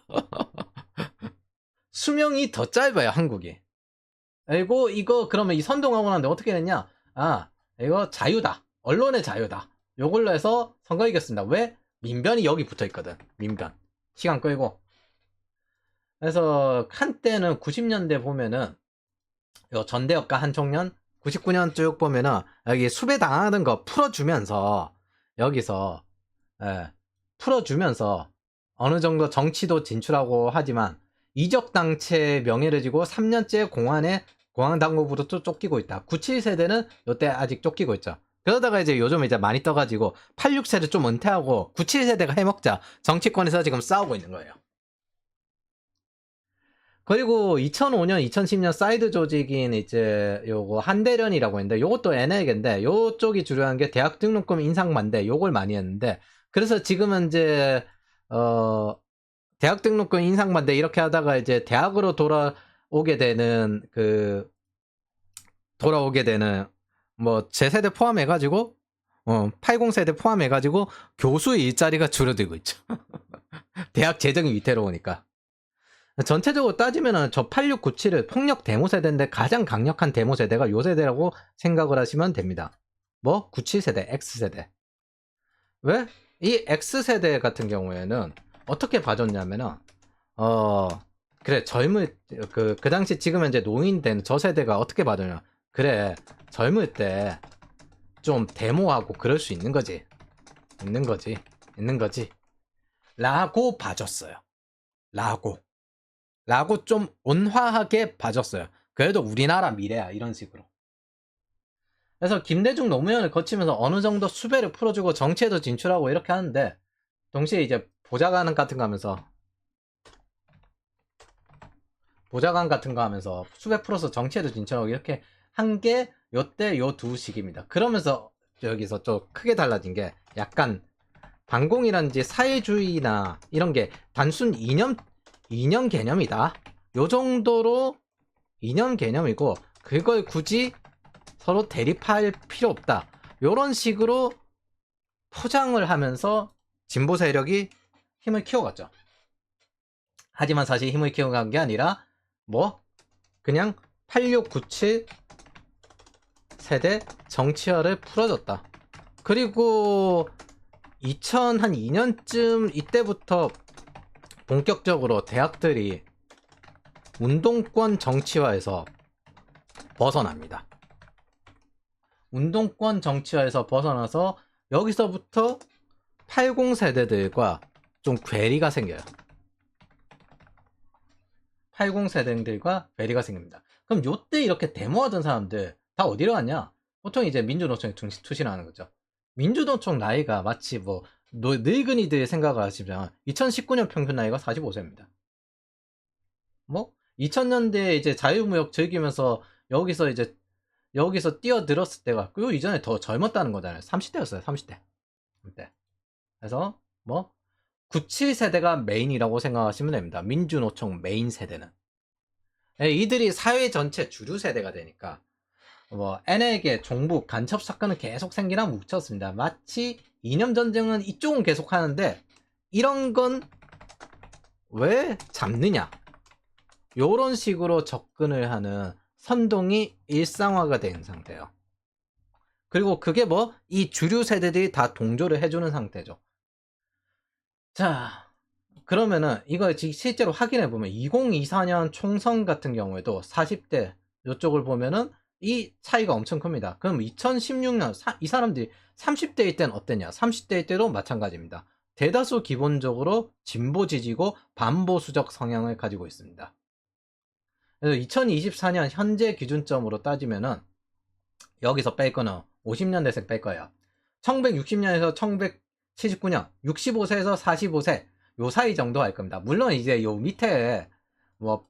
수명이 더 짧아요, 한국이. 그리고 이거 그러면 이 선동하고 나는데 어떻게 됐냐? 아, 이거 자유다. 언론의 자유다. 요걸로 해서 선거 이겼습니다. 왜? 민변이 여기 붙어 있거든. 민변. 시간 끌고. 그래서 한때는 90년대 보면은 요 전대협과 한총련 99년 쭉 보면은 여기 수배 당하는 거 풀어주면서 여기서 풀어주면서 어느 정도 정치도 진출하고 하지만 이적당체 명예를 지고 3년째 공안당국으로 또 쫓기고 있다. 97세대는 요때 아직 쫓기고 있죠. 그러다가 이제 요즘 이제 많이 떠가지고 86세대 좀 은퇴하고 97세대가 해먹자 정치권에서 지금 싸우고 있는 거예요. 그리고 2005년, 2010년 사이드 조직인 이제 요거 한대련이라고 했는데 요것도 NL계인데 요쪽이 주로 한 게 대학 등록금 인상 반대 요걸 많이 했는데 그래서 지금은 이제 대학 등록금 인상 반대 이렇게 하다가 이제 대학으로 돌아오게 되는 뭐 제 세대 포함해가지고 80세대 포함해가지고 교수 일자리가 줄어들고 있죠. 대학 재정이 위태로우니까. 전체적으로 따지면 저 8697을 폭력 데모 세대인데 가장 강력한 데모 세대가 요 세대라고 생각을 하시면 됩니다. 뭐 97세대, X세대. 왜? 이 X세대 같은 경우에는 어떻게 봐줬냐면은 그래 그 당시 지금 현재 노인된 저 세대가 어떻게 봐줬냐. 그래 젊을 때 좀 데모하고 그럴 수 있는 거지 라고 봐줬어요. 라고 좀 온화하게 봐줬어요. 그래도 우리나라 미래야 이런 식으로. 그래서 김대중 노무현을 거치면서 어느 정도 수배를 풀어주고 정치에도 진출하고 이렇게 하는데 동시에 이제 보좌관 같은 거 하면서 수배 풀어서 정치에도 진출하고 이렇게 한 게 요때 요 두 시기입니다. 그러면서 여기서 좀 크게 달라진 게 약간 반공이란지 사회주의나 이런 게 단순 이념 개념이다. 요 정도로 이념 개념이고 그걸 굳이 서로 대립할 필요 없다. 요런 식으로 포장을 하면서 진보 세력이 힘을 키워갔죠. 하지만 사실 힘을 키워간 게 아니라 뭐 그냥 8697 세대 정치화를 풀어줬다. 그리고 2002년쯤 이때부터 본격적으로 대학들이 운동권 정치화에서 벗어납니다. 운동권 정치화에서 벗어나서 여기서부터 80 세대들과 좀 괴리가 생겨요. 80 세대들과 괴리가 생깁니다. 그럼 요때 이렇게 데모하던 사람들 다 어디로 갔냐? 보통 이제 민주노총에 투신하는 거죠. 민주노총 나이가 마치 뭐 늙은이들 생각을 하시면 2019년 평균 나이가 45세입니다. 뭐 2000년대에 이제 자유무역 즐기면서 여기서 뛰어들었을 때가 그 이전에 더 젊었다는 거잖아요. 30대였어요. 30대. 그때. 그래서 뭐 97세대가 메인이라고 생각하시면 됩니다. 민주노총 메인 세대는. 이들이 사회 전체 주류 세대가 되니까 뭐 N에게 종북 간첩 사건은 계속 생기나 묻혔습니다. 마치 이념 전쟁은 이쪽은 계속 하는데 이런 건 왜 잡느냐? 요런 식으로 접근을 하는 선동이 일상화가 된 상태예요. 그리고 그게 뭐 이 주류 세대들이 다 동조를 해주는 상태죠. 자, 그러면은 이거 실제로 확인해 보면 2024년 총선 같은 경우에도 40대 이쪽을 보면은 이 차이가 엄청 큽니다. 그럼 2016년 이 사람들이 30대일 땐 어땠냐? 30대일 때도 마찬가지입니다. 대다수 기본적으로 진보 지지고 반보수적 성향을 가지고 있습니다. 그래서 2024년 현재 기준점으로 따지면은 여기서 뺄 거는 50년대생 뺄 거예요. 1960년에서 1979년 65세에서 45세 요 사이 정도 할 겁니다. 물론 이제 요 밑에 뭐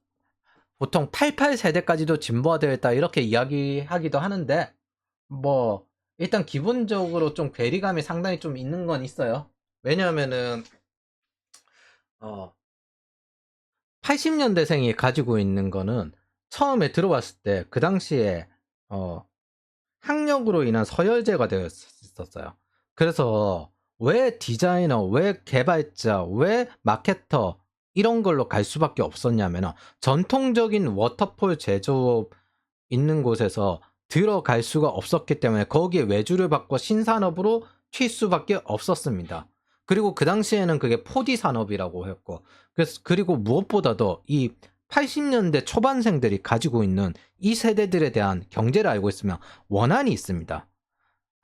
보통 88세대까지도 진보화되어 있다 이렇게 이야기하기도 하는데 뭐 일단 기본적으로 좀 괴리감이 상당히 좀 있는 건 있어요. 왜냐하면은 80년대생이 가지고 있는 거는 처음에 들어왔을 때 그 당시에 학력으로 인한 서열제가 되어 있었어요. 그래서 왜 디자이너, 왜 개발자, 왜 마케터 이런 걸로 갈 수밖에 없었냐면 전통적인 워터폴 제조업 있는 곳에서 들어갈 수가 없었기 때문에 거기에 외주를 받고 신산업으로 튈 수밖에 없었습니다. 그리고 그 당시에는 그게 4D 산업이라고 했고, 그리고 무엇보다도 이 80년대 초반생들이 가지고 있는 이 세대들에 대한 경제를 알고 있으면 원한이 있습니다.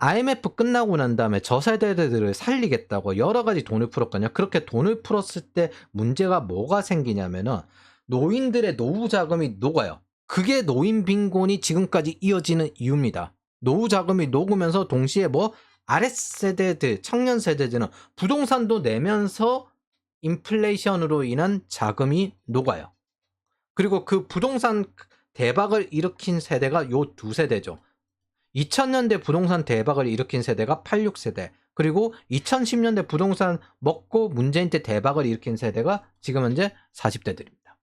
IMF 끝나고 난 다음에 저 세대들을 살리겠다고 여러 가지 돈을 풀었거든요. 그렇게 돈을 풀었을 때 문제가 뭐가 생기냐면은 노인들의 노후 자금이 녹아요. 그게 노인 빈곤이 지금까지 이어지는 이유입니다. 노후 자금이 녹으면서 동시에 뭐 아랫세대들, 청년 세대들은 부동산도 내면서 인플레이션으로 인한 자금이 녹아요. 그리고 그 부동산 대박을 일으킨 세대가 요 두 세대죠. 2000년대 부동산 대박을 일으킨 세대가 86세대, 그리고 2010년대 부동산 먹고 문재인 때 대박을 일으킨 세대가 지금 현재 40대들입니다.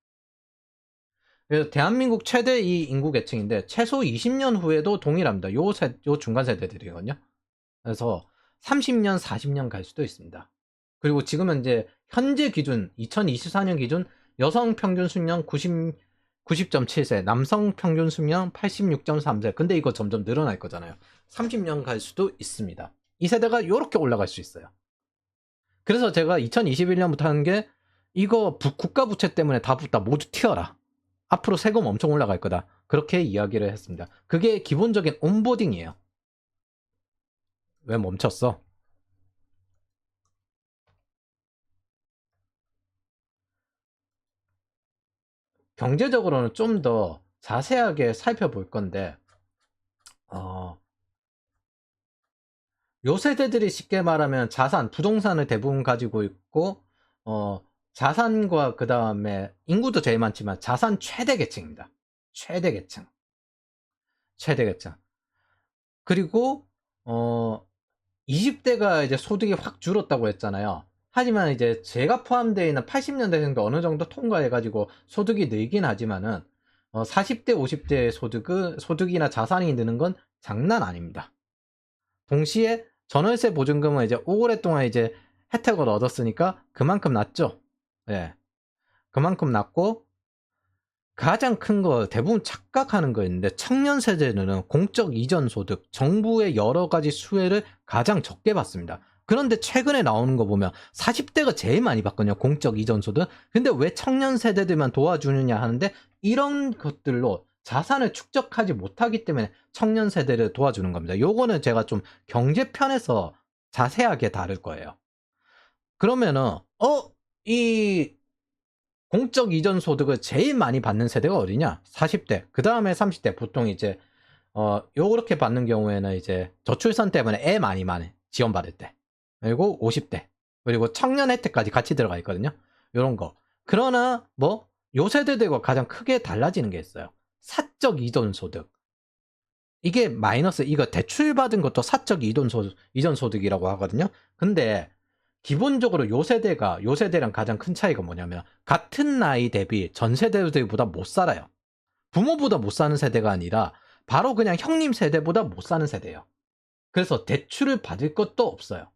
그래서 대한민국 최대 이 인구 계층인데 최소 20년 후에도 동일합니다. 요 중간 세대들이거든요. 그래서 30년, 40년 갈 수도 있습니다. 그리고 지금 현재 기준 2024년 기준 여성 평균 수명 90.7세, 남성 평균 수명 86.3세. 근데 이거 점점 늘어날 거잖아요. 30년 갈 수도 있습니다. 이 세대가 이렇게 올라갈 수 있어요. 그래서 제가 2021년부터 하는 게 이거 국가 부채 때문에 다 모두 튀어라. 앞으로 세금 엄청 올라갈 거다. 그렇게 이야기를 했습니다. 그게 기본적인 온보딩이에요. 왜 멈췄어? 경제적으로는 좀 더 자세하게 살펴볼 건데 요 세대들이 쉽게 말하면 부동산을 대부분 가지고 있고 자산과 그 다음에 인구도 제일 많지만 자산 최대 계층입니다. 최대 계층. 그리고 20대가 이제 소득이 확 줄었다고 했잖아요. 하지만 이제 제가 포함되어 있는 80년대생도 어느 정도 통과해가지고 소득이 늘긴 하지만은 40대, 50대의 소득이나 자산이 느는 건 장난 아닙니다. 동시에 전월세 보증금은 이제 오랫동안 이제 혜택을 얻었으니까 그만큼 낮죠. 예. 그만큼 낮고, 가장 큰 거 대부분 착각하는 거 있는데 청년 세대는 공적 이전 소득, 정부의 여러 가지 수혜를 가장 적게 받습니다. 그런데 최근에 나오는 거 보면 40대가 제일 많이 받거든요. 공적 이전 소득. 근데 왜 청년 세대들만 도와주느냐 하는데 이런 것들로 자산을 축적하지 못하기 때문에 청년 세대를 도와주는 겁니다. 요거는 제가 좀 경제편에서 자세하게 다룰 거예요. 그러면은 이 공적 이전 소득을 제일 많이 받는 세대가 어디냐? 40대. 그다음에 30대. 보통 이제 요렇게 받는 경우에는 이제 저출산 때문에 애 많이 지원받을 때. 그리고 50대. 그리고 청년 혜택까지 같이 들어가 있거든요. 요런 거. 그러나 뭐 요 세대들과 가장 크게 달라지는 게 있어요. 사적 이전 소득. 이게 마이너스, 이거 대출 받은 것도 사적 이전 소득이라고 하거든요. 근데 기본적으로 요 세대랑 가장 큰 차이가 뭐냐면 같은 나이 대비 전 세대들보다 못 살아요. 부모보다 못 사는 세대가 아니라 바로 그냥 형님 세대보다 못 사는 세대예요. 그래서 대출을 받을 것도 없어요.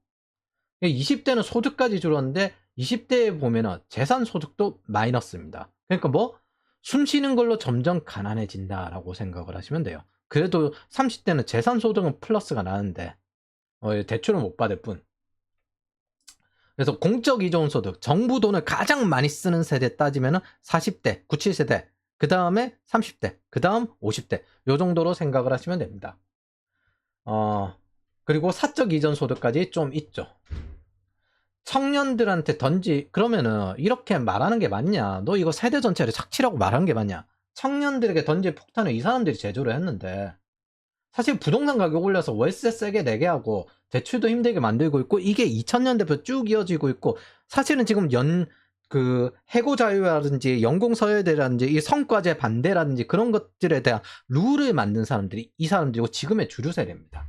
20대는 소득까지 줄었는데 20대에 보면은 재산 소득도 마이너스입니다. 그러니까 뭐 숨 쉬는 걸로 점점 가난해진다라고 생각을 하시면 돼요. 그래도 30대는 재산 소득은 플러스가 나는데 대출은 못 받을 뿐. 그래서 공적 이전 소득, 정부 돈을 가장 많이 쓰는 세대 따지면은 40대, 97세대, 그 다음에 30대, 그 다음 50대 요 정도로 생각을 하시면 됩니다. 그리고 사적 이전 소득까지 좀 있죠. 청년들한테 그러면은 이렇게 말하는 게 맞냐? 너 이거 세대 전체를 착취라고 말하는 게 맞냐? 청년들에게 던질 폭탄을 이 사람들이 제조를 했는데 사실 부동산 가격 올려서 월세 세게 내게 하고 대출도 힘들게 만들고 있고 이게 2000년대부터 쭉 이어지고 있고 사실은 지금 해고 자유라든지 연공서열대라든지 이 성과제 반대라든지 그런 것들에 대한 룰을 만든 사람들이 이 사람들이고 지금의 주류 세대입니다.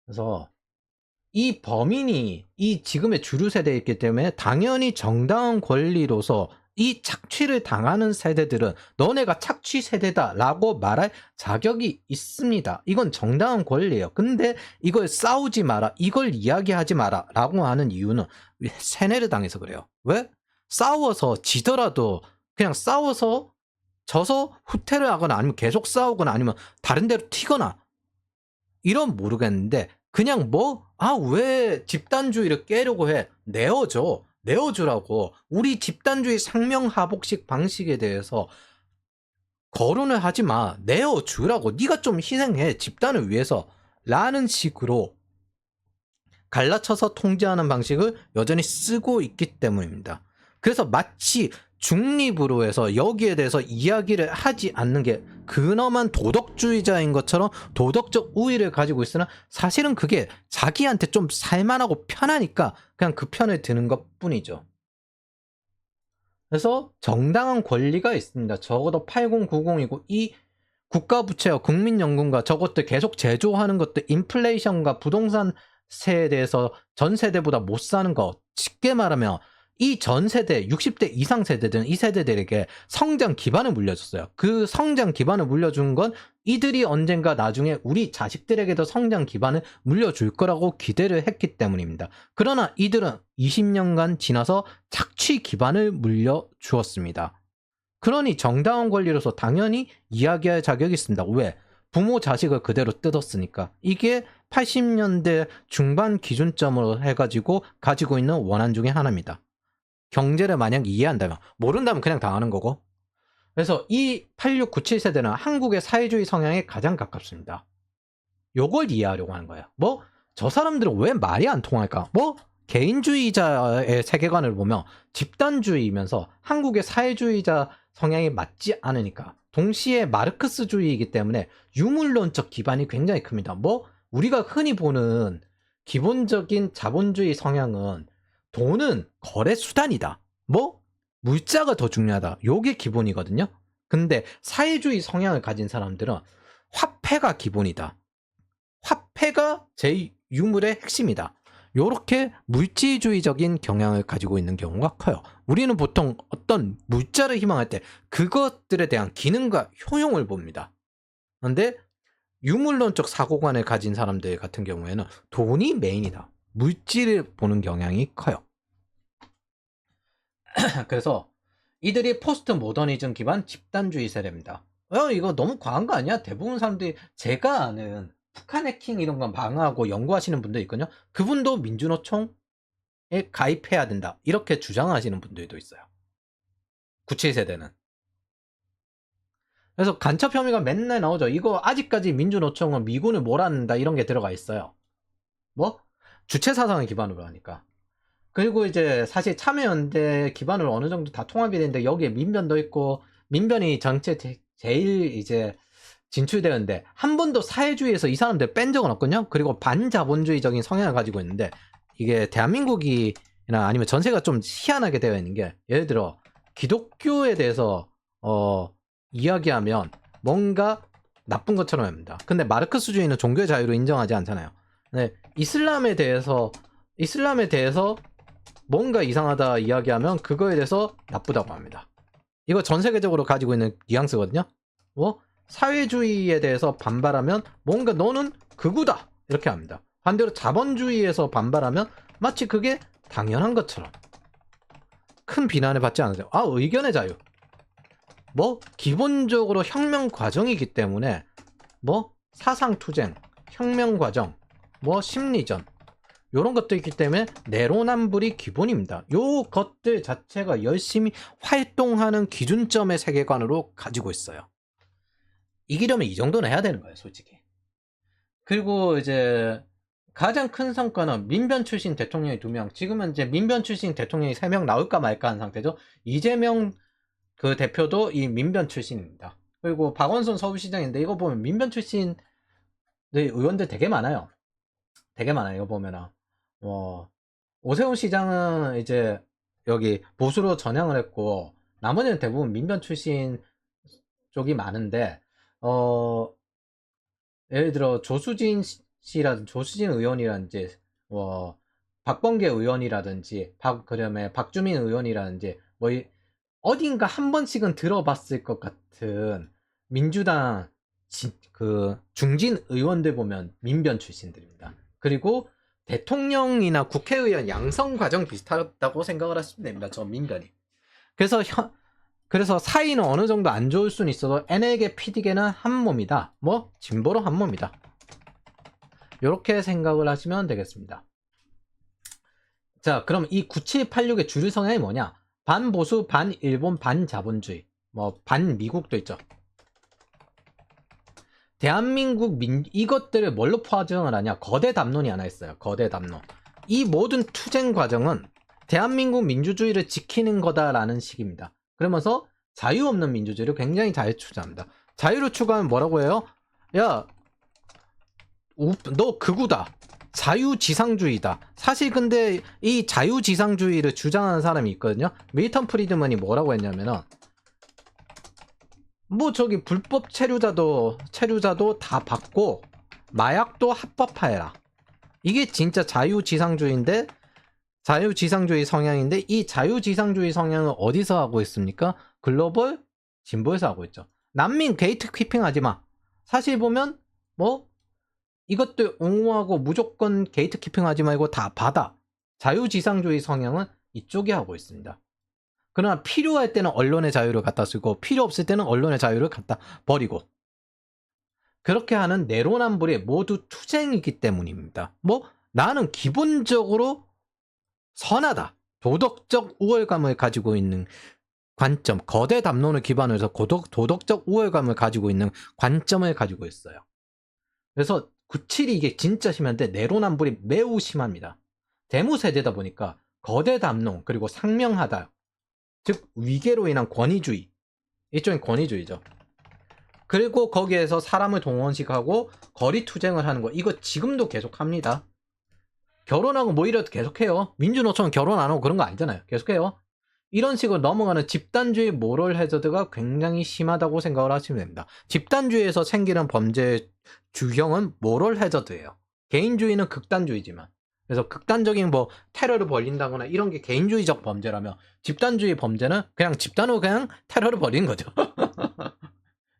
그래서 이 범인이 이 지금의 주류 세대이기 때문에 당연히 정당한 권리로서 이 착취를 당하는 세대들은 너네가 착취 세대다라고 말할 자격이 있습니다. 이건 정당한 권리예요. 근데 이걸 싸우지 마라, 이걸 이야기하지 마라 라고 하는 이유는 세뇌를 당해서 그래요. 왜? 싸워서 지더라도 그냥 싸워서 져서 후퇴를 하거나 아니면 계속 싸우거나 아니면 다른 데로 튀거나 이런 모르겠는데 그냥 왜 집단주의를 깨려고 해? 내어주라고. 우리 집단주의 상명하복식 방식에 대해서 거론을 하지 마. 내어주라고. 네가 좀 희생해. 집단을 위해서. 라는 식으로 갈라쳐서 통제하는 방식을 여전히 쓰고 있기 때문입니다. 그래서 마치 중립으로 해서 여기에 대해서 이야기를 하지 않는 게 근엄한 도덕주의자인 것처럼 도덕적 우위를 가지고 있으나 사실은 그게 자기한테 좀 살만하고 편하니까 그냥 그 편을 드는 것 뿐이죠. 그래서 정당한 권리가 있습니다. 적어도 8090이고 이 국가부채와 국민연금과 저것들 계속 제조하는 것들, 인플레이션과 부동산세에 대해서 전 세대보다 못 사는 거, 쉽게 말하면 이 전 세대 60대 이상 세대들은 이 세대들에게 성장 기반을 물려줬어요. 그 성장 기반을 물려준 건 이들이 언젠가 나중에 우리 자식들에게도 성장 기반을 물려줄 거라고 기대를 했기 때문입니다. 그러나 이들은 20년간 지나서 착취 기반을 물려주었습니다. 그러니 정당한 권리로서 당연히 이야기할 자격이 있습니다. 왜? 부모 자식을 그대로 뜯었으니까. 이게 80년대 중반 기준점으로 해가지고 가지고 있는 원한 중에 하나입니다. 경제를 만약 이해한다면, 모른다면 그냥 당하는 거고. 그래서 이 8697 세대는 한국의 사회주의 성향에 가장 가깝습니다. 요걸 이해하려고 하는 거예요. 저 사람들은 왜 말이 안 통할까? 개인주의자의 세계관을 보면 집단주의이면서 한국의 사회주의자 성향이 맞지 않으니까. 동시에 마르크스주의이기 때문에 유물론적 기반이 굉장히 큽니다. 우리가 흔히 보는 기본적인 자본주의 성향은 돈은 거래 수단이다. 물자가 더 중요하다. 요게 기본이거든요. 근데 사회주의 성향을 가진 사람들은 화폐가 기본이다. 화폐가 제 유물의 핵심이다. 요렇게 물질주의적인 경향을 가지고 있는 경우가 커요. 우리는 보통 어떤 물자를 희망할 때 그것들에 대한 기능과 효용을 봅니다. 그런데 유물론적 사고관을 가진 사람들 같은 경우에는 돈이 메인이다. 물질을 보는 경향이 커요. 그래서 이들이 포스트 모더니즘 기반 집단주의 세대입니다. 이거 너무 과한 거 아니야? 대부분 사람들이 제가 아는 북한 해킹 이런 거 방어하고 연구하시는 분들 있거든요. 그분도 민주노총에 가입해야 된다. 이렇게 주장하시는 분들도 있어요. 97세대는. 그래서 간첩 혐의가 맨날 나오죠. 이거 아직까지 민주노총은 미군을 몰아낸다 이런 게 들어가 있어요. 뭐? 주체 사상을 기반으로 하니까. 그리고 이제 사실 참여연대 기반으로 어느 정도 다 통합이 되는데 여기에 민변도 있고 민변이 전체 제일 이제 진출되는데 한 번도 사회주의에서 이 사람들 뺀 적은 없거든요. 그리고 반자본주의적인 성향을 가지고 있는데 이게 대한민국이나 아니면 전세가 좀 희한하게 되어 있는 게 예를 들어 기독교에 대해서 이야기하면 뭔가 나쁜 것처럼 합니다. 근데 마르크스주의는 종교의 자유를 인정하지 않잖아요. 네, 이슬람에 대해서 뭔가 이상하다 이야기하면 그거에 대해서 나쁘다고 합니다. 이거 전 세계적으로 가지고 있는 뉘앙스거든요. 뭐 사회주의에 대해서 반발하면 뭔가 너는 극우다 이렇게 합니다. 반대로 자본주의에서 반발하면 마치 그게 당연한 것처럼 큰 비난을 받지 않으세요. 아, 의견의 자유. 뭐 기본적으로 혁명 과정이기 때문에 뭐 사상투쟁, 혁명 과정, 뭐 심리전 요런 것도 있기 때문에 내로남불이 기본입니다. 요 것들 자체가 열심히 활동하는 기준점의 세계관으로 가지고 있어요. 이기려면 이 정도는 해야 되는 거예요, 솔직히. 그리고 이제 가장 큰 성과는 민변 출신 대통령이 2명, 지금은 이제 민변 출신 대통령이 3명 나올까 말까 한 상태죠. 이재명 그 대표도 이 민변 출신입니다. 그리고 박원순 서울시장인데 이거 보면 민변 출신 의원들 되게 많아요. 되게 많아요. 이거 보면은 오세훈 시장은 이제 여기 보수로 전향을 했고 나머지는 대부분 민변 출신 쪽이 많은데 예를 들어 조수진 의원이라든지 박범계 의원이라든지 그다음에 박주민 의원이라든지 어딘가 한 번씩은 들어봤을 것 같은 민주당 그 중진 의원들 보면 민변 출신들입니다. 그리고 대통령이나 국회의원 양성 과정 비슷하다고 생각을 하시면 됩니다. 저 민변이. 그래서 사이는 어느 정도 안 좋을 수는 있어도 N에게 PD계는 한 몸이다. 뭐 진보로 한 몸이다. 이렇게 생각을 하시면 되겠습니다. 자, 그럼 이 9786의 주류 성향이 뭐냐? 반보수, 반일본, 반자본주의, 뭐 반미국도 있죠. 대한민국 이것들을 뭘로 포장을 하냐? 거대 담론이 하나 있어요. 거대 담론. 이 모든 투쟁 과정은 대한민국 민주주의를 지키는 거다라는 식입니다. 그러면서 자유 없는 민주주의를 굉장히 잘 추구합니다. 자유를 추구하면 뭐라고 해요? 야, 너 극우다. 자유지상주의다. 사실 근데 이 자유지상주의를 주장하는 사람이 있거든요. 밀턴 프리드먼이 뭐라고 했냐면은 뭐 저기 불법 체류자도 다 받고 마약도 합법화해라. 이게 진짜 자유지상주의인데 자유지상주의 성향인데 이 자유지상주의 성향을 어디서 하고 있습니까? 글로벌 진보에서 하고 있죠. 난민 게이트키핑 하지 마. 사실 보면 뭐 이것도 옹호하고 무조건 게이트키핑 하지 말고 다 받아. 자유지상주의 성향은 이쪽이 하고 있습니다. 그러나 필요할 때는 언론의 자유를 갖다 쓰고 필요 없을 때는 언론의 자유를 갖다 버리고 그렇게 하는 내로남불이 모두 투쟁이기 때문입니다. 뭐 나는 기본적으로 선하다. 도덕적 우월감을 가지고 있는 관점, 거대 담론을 기반으로 해서 도덕적 우월감을 가지고 있는 관점을 가지고 있어요. 그래서 97이 이게 진짜 심한데 내로남불이 매우 심합니다. 대무세대다 보니까 거대 담론 그리고 상명하다. 즉 위계로 인한 권위주의. 일종의 권위주의죠. 그리고 거기에서 사람을 동원식하고 거리 투쟁을 하는 거 이거 지금도 계속합니다. 결혼하고 뭐 이래도 계속해요. 민주노총은 결혼 안 하고 그런 거 아니잖아요. 계속해요. 이런 식으로 넘어가는 집단주의 모럴 해저드가 굉장히 심하다고 생각을 하시면 됩니다. 집단주의에서 생기는 범죄 주형은 모럴 해저드예요. 개인주의는 극단주의지만. 그래서 극단적인 뭐 테러를 벌린다거나 이런 게 개인주의적 범죄라면 집단주의 범죄는 그냥 집단으로 그냥 테러를 벌이는 거죠.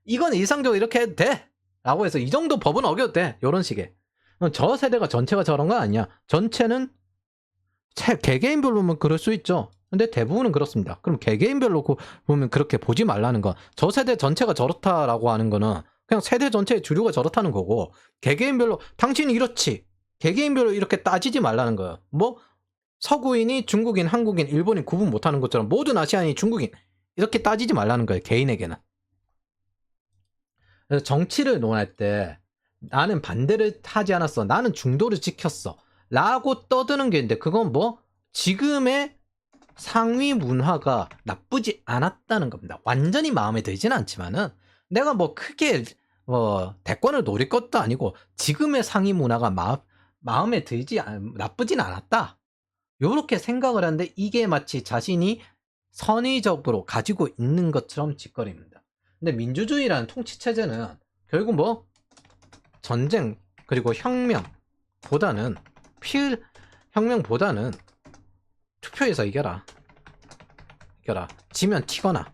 이건 일상적으로 이렇게 해도 돼! 라고 해서 이 정도 법은 어겨도 돼! 이런 식의. 저 세대가 전체가 저런 거 아니야. 전체는 개개인별로면 그럴 수 있죠. 근데 대부분은 그렇습니다. 그럼 개개인별로 보면 그렇게 보지 말라는 거. 저 세대 전체가 저렇다라고 하는 거는 그냥 세대 전체의 주류가 저렇다는 거고, 개개인별로 당신이 이렇지, 개개인별로 이렇게 따지지 말라는 거예요. 뭐 서구인이 중국인, 한국인, 일본인 구분 못하는 것처럼 모든 아시아인이 중국인 이렇게 따지지 말라는 거예요. 개인에게는. 그래서 정치를 논할 때 나는 반대를 하지 않았어, 나는 중도를 지켰어 라고 떠드는 게 있는데, 그건 뭐 지금의 상위 문화가 나쁘지 않았다는 겁니다. 완전히 마음에 들지는 않지만은 내가 뭐 크게 대권을 노릴 것도 아니고 지금의 상위 문화가 마음에 나쁘진 않았다, 요렇게 생각을 하는데, 이게 마치 자신이 선의적으로 가지고 있는 것처럼 짓거립니다. 근데 민주주의라는 통치체제는 결국 뭐 전쟁 그리고 혁명보다는 투표에서 이겨라, 지면 튀거나.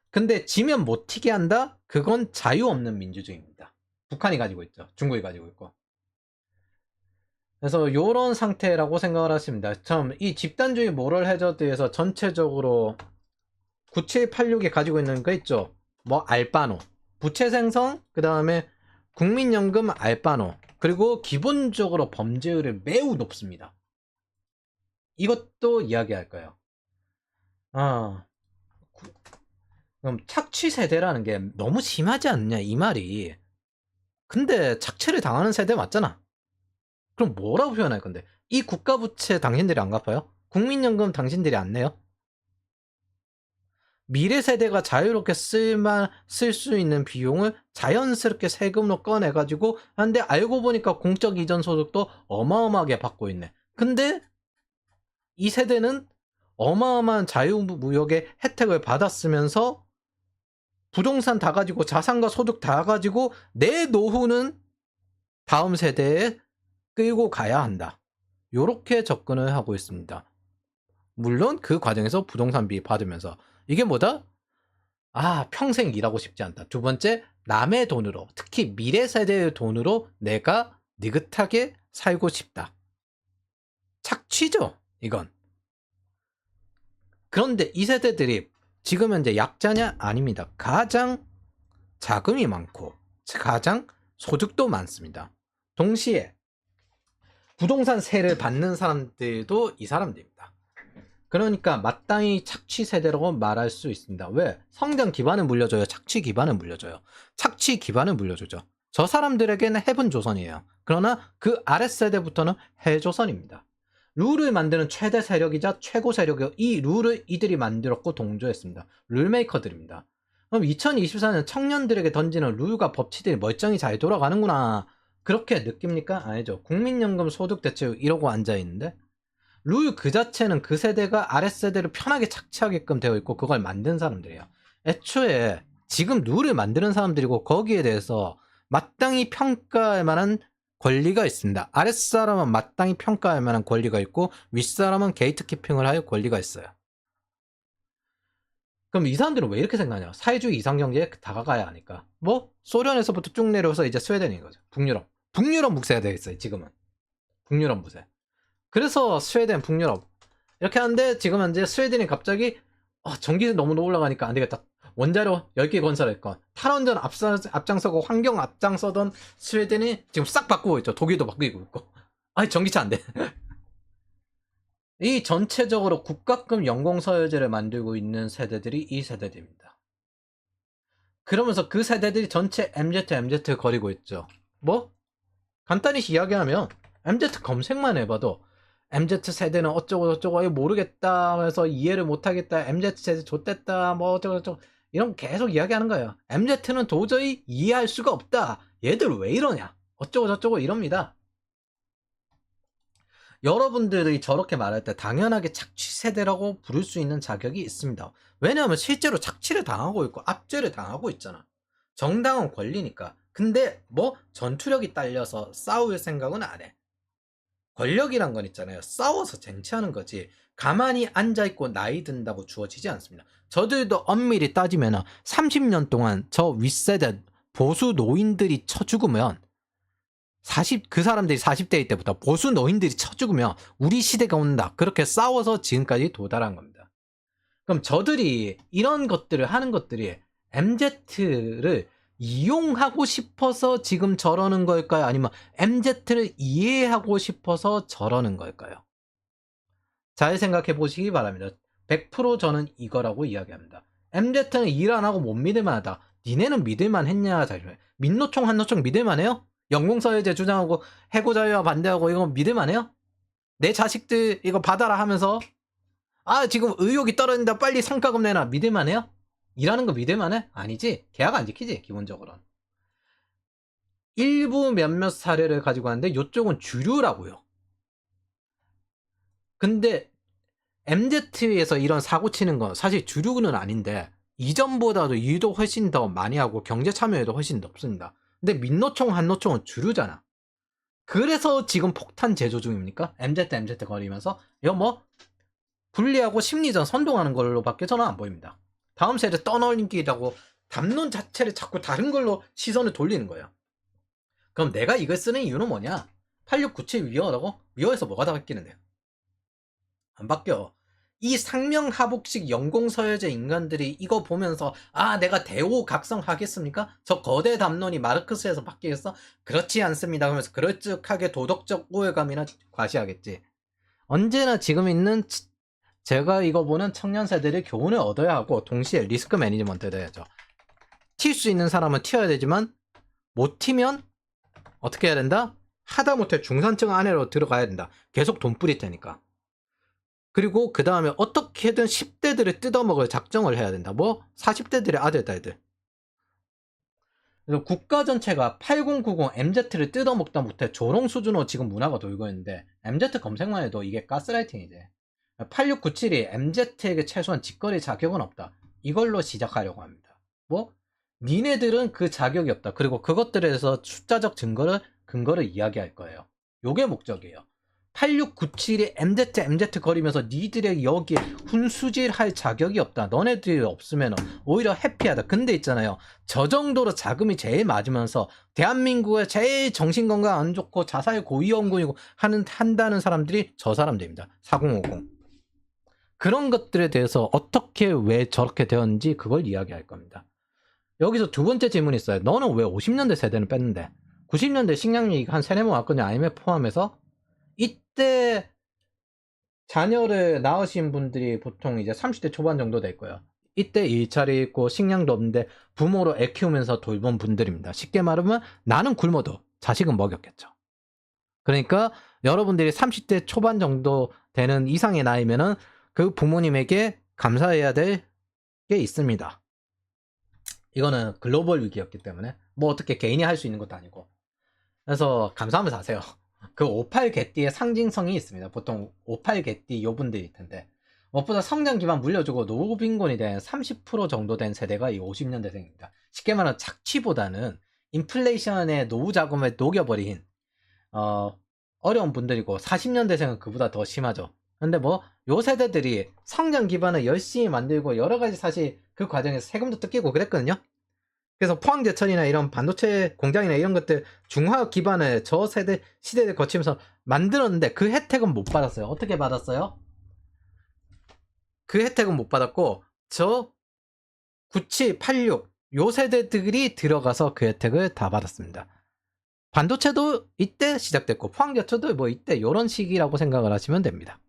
근데 지면 못 튀게 한다? 그건 자유 없는 민주주의입니다. 북한이 가지고 있죠. 중국이 가지고 있고. 그래서 요런 상태라고 생각을 하십니다. 참 이 집단주의 모럴 해저드에서 전체적으로 9786이 가지고 있는 거 있죠. 뭐 알바노, 부채 생성, 그 다음에 국민연금 알바노, 그리고 기본적으로 범죄율이 매우 높습니다. 이것도 이야기할 거예요. 그럼 착취 세대라는 게 너무 심하지 않냐 이 말이. 근데 착취를 당하는 세대 맞잖아. 그럼 뭐라고 표현할 건데? 이 국가 부채 당신들이 안 갚아요? 국민연금 당신들이 안 내요? 미래 세대가 자유롭게 쓸 수 있는 비용을 자연스럽게 세금으로 꺼내가지고 하는데, 알고 보니까 공적 이전 소득도 어마어마하게 받고 있네. 근데 이 세대는 어마어마한 자유무역의 혜택을 받았으면서 부동산 다 가지고 자산과 소득 다 가지고 내 노후는 다음 세대에 끌고 가야 한다, 요렇게 접근을 하고 있습니다. 물론 그 과정에서 부동산비 받으면서 이게 뭐다? 평생 일하고 싶지 않다. 두 번째, 남의 돈으로, 특히 미래 세대의 돈으로 내가 느긋하게 살고 싶다. 착취죠, 이건. 그런데 이 세대들이 지금 현재 약자냐? 아닙니다. 가장 자금이 많고 가장 소득도 많습니다. 동시에 부동산세를 받는 사람들도 이 사람들입니다. 그러니까 마땅히 착취 세대라고 말할 수 있습니다. 왜? 성장 기반을 물려줘요? 착취 기반을 물려줘요? 착취 기반을 물려주죠. 저 사람들에게는 해븐 조선이에요. 그러나 그 아랫세대부터는 해조선입니다. 룰을 만드는 최대 세력이자 최고 세력이요, 이 룰을 이들이 만들었고 동조했습니다. 룰메이커들입니다. 그럼 2024년 청년들에게 던지는 룰과 법치들이 멀쩡히 잘 돌아가는구나, 그렇게 느낍니까? 아니죠. 국민연금 소득대체율 이러고 앉아있는데, 룰 그 자체는 그 세대가 아랫세대를 편하게 착취하게끔 되어 있고 그걸 만든 사람들이에요. 애초에 지금 룰을 만드는 사람들이고 거기에 대해서 마땅히 평가할 만한 권리가 있습니다. 아랫사람은 마땅히 평가할 만한 권리가 있고 윗사람은 게이트키핑을 할 권리가 있어요. 그럼 이 사람들은 왜 이렇게 생각하냐? 사회주의 이상경제에 다가가야 하니까. 뭐 소련에서부터 쭉 내려와서 이제 스웨덴인 거죠. 북유럽 묵세가 되어 있어요. 지금은 북유럽 묵세. 그래서 스웨덴, 북유럽 이렇게 하는데, 지금 현재 스웨덴이 갑자기 전기세 너무 올라가니까 안 되겠다, 원자로 10개 건설했건 탈원전 앞장서고 환경 앞장서던 스웨덴이 지금 싹 바꾸고 있죠. 독일도 바뀌고 있고. 전기차 안 돼. 이 전체적으로 국가급 연공서열제를 만들고 있는 세대들이 이 세대들입니다. 그러면서 그 세대들이 전체 MZ를 거리고 있죠. 뭐 간단히 이야기하면 MZ 검색만 해봐도 MZ세대는 어쩌고 모르겠다 해서 이해를 못하겠다, MZ세대 좆됐다, 뭐 어쩌고 이런 계속 이야기하는 거예요. MZ는 도저히 이해할 수가 없다, 얘들 왜 이러냐, 어쩌고 이럽니다. 여러분들이 저렇게 말할 때 당연하게 착취세대라고 부를 수 있는 자격이 있습니다. 왜냐하면 실제로 착취를 당하고 있고 압제를 당하고 있잖아. 정당한 권리니까. 근데 뭐 전투력이 딸려서 싸울 생각은 안 해. 권력이란 건 있잖아요. 싸워서 쟁취하는 거지. 가만히 앉아있고 나이 든다고 주어지지 않습니다. 저들도 엄밀히 따지면 30년 동안 저 윗세대 보수 노인들이 쳐 죽으면 그 사람들이 40대일 때부터 보수 노인들이 쳐 죽으면 우리 시대가 온다, 그렇게 싸워서 지금까지 도달한 겁니다. 그럼 저들이 이런 것들을 하는 것들이 MZ를 이용하고 싶어서 지금 저러는 걸까요? 아니면 MZ를 이해하고 싶어서 저러는 걸까요? 잘 생각해 보시기 바랍니다. 100% 저는 이거라고 이야기합니다. MZ는 일 안 하고 못 믿을만 하다. 니네는 믿을만 했냐? 민노총 한노총 믿을만 해요? 영공서열제 주장하고 해고자유화 반대하고 이거 믿을만 해요? 내 자식들 이거 받아라 하면서 지금 의욕이 떨어진다 빨리 성과금 내놔 믿을만 해요? 일하는 거 믿을만 해? 아니지. 계약 안 지키지 기본적으로는. 일부 몇몇 사례를 가지고 하는데 이쪽은 주류라고요. 근데 MZ에서 이런 사고 치는 건 사실 주류는 아닌데 이전보다도 일도 훨씬 더 많이 하고 경제 참여율도 훨씬 높습니다. 근데 민노총 한노총은 주류잖아. 그래서 지금 폭탄 제조 중입니까? MZ 거리면서 이거 뭐 분리하고 심리전 선동하는 걸로밖에 저는 안 보입니다. 다음 세대 떠넘기라고 담론 자체를 자꾸 다른 걸로 시선을 돌리는 거예요. 그럼 내가 이걸 쓰는 이유는 뭐냐? 8697 위어라고? 위어에서 뭐가 다 바뀌는데요? 안 바뀌어. 이 상명하복식 연공서열제 인간들이 이거 보면서 내가 대오각성하겠습니까? 저 거대 담론이 마르크스에서 바뀌겠어? 그렇지 않습니다. 그러면서 그럴듯하게 도덕적 우월감이나 과시하겠지. 언제나 지금 있는 제가 이거 보는 청년 세대들이 교훈을 얻어야 하고 동시에 리스크 매니지먼트를 해야죠. 튈 수 있는 사람은 튀어야 되지만 못 튀면 어떻게 해야 된다? 하다못해 중산층 안으로 들어가야 된다. 계속 돈 뿌릴 테니까. 그리고 그 다음에 어떻게든 10대들을 뜯어먹을 작정을 해야 된다. 뭐 40대들의 아들 딸들. 국가 전체가 8090 MZ를 뜯어먹다 못해 조롱 수준으로 지금 문화가 돌고 있는데 MZ 검색만 해도 이게 가스라이팅이지. 8697이 MZ에게 최소한 직거래 자격은 없다. 이걸로 시작하려고 합니다. 뭐 니네들은 그 자격이 없다. 그리고 그것들에 대해서 숫자적 근거를 이야기할 거예요. 요게 목적이에요. 8697이 MZ 거리면서 니들의 여기에 훈수질할 자격이 없다. 너네들이 없으면 오히려 해피하다. 근데 있잖아요. 저 정도로 자금이 제일 맞으면서 대한민국에 제일 정신건강 안 좋고 자살 고위험군이고 한다는 사람들이 저 사람들입니다. 4050. 그런 것들에 대해서 어떻게 왜 저렇게 되었는지 그걸 이야기할 겁니다. 여기서 두 번째 질문이 있어요. 너는 왜 50년대 세대는 뺐는데 90년대 식량위기 한 3-4번 왔거든요. IMF 포함해서. 이때 자녀를 낳으신 분들이 보통 이제 30대 초반 정도 될 거예요. 이때 일자리 있고 식량도 없는데 부모로 애 키우면서 돌본 분들입니다. 쉽게 말하면 나는 굶어도 자식은 먹였겠죠. 그러니까 여러분들이 30대 초반 정도 되는 이상의 나이면은 그 부모님에게 감사해야 될 게 있습니다. 이거는 글로벌 위기였기 때문에 뭐 어떻게 개인이 할 수 있는 것도 아니고. 그래서 감사하면서 하세요. 그 58 개띠의 상징성이 있습니다. 보통 58 개띠 요분들일 텐데 무엇보다 성장 기반 물려주고 노후 빈곤이 된 30% 정도 된 세대가 이 50년대생입니다. 쉽게 말하면 착취보다는 인플레이션의 노후 자금을 녹여버린 어려운 분들이고 40년대생은 그보다 더 심하죠. 근데 뭐 요 세대들이 성장 기반을 열심히 만들고 여러 가지 사실 그 과정에서 세금도 뜯기고 그랬거든요. 그래서 포항제철이나 이런 반도체 공장이나 이런 것들 중화 기반을 저 세대 시대를 거치면서 만들었는데 그 혜택은 못 받았어요. 어떻게 받았어요? 그 혜택은 못 받았고 저 97, 86 요 세대들이 들어가서 그 혜택을 다 받았습니다. 반도체도 이때 시작됐고 포항제철도 뭐 이때 요런 시기라고 생각을 하시면 됩니다.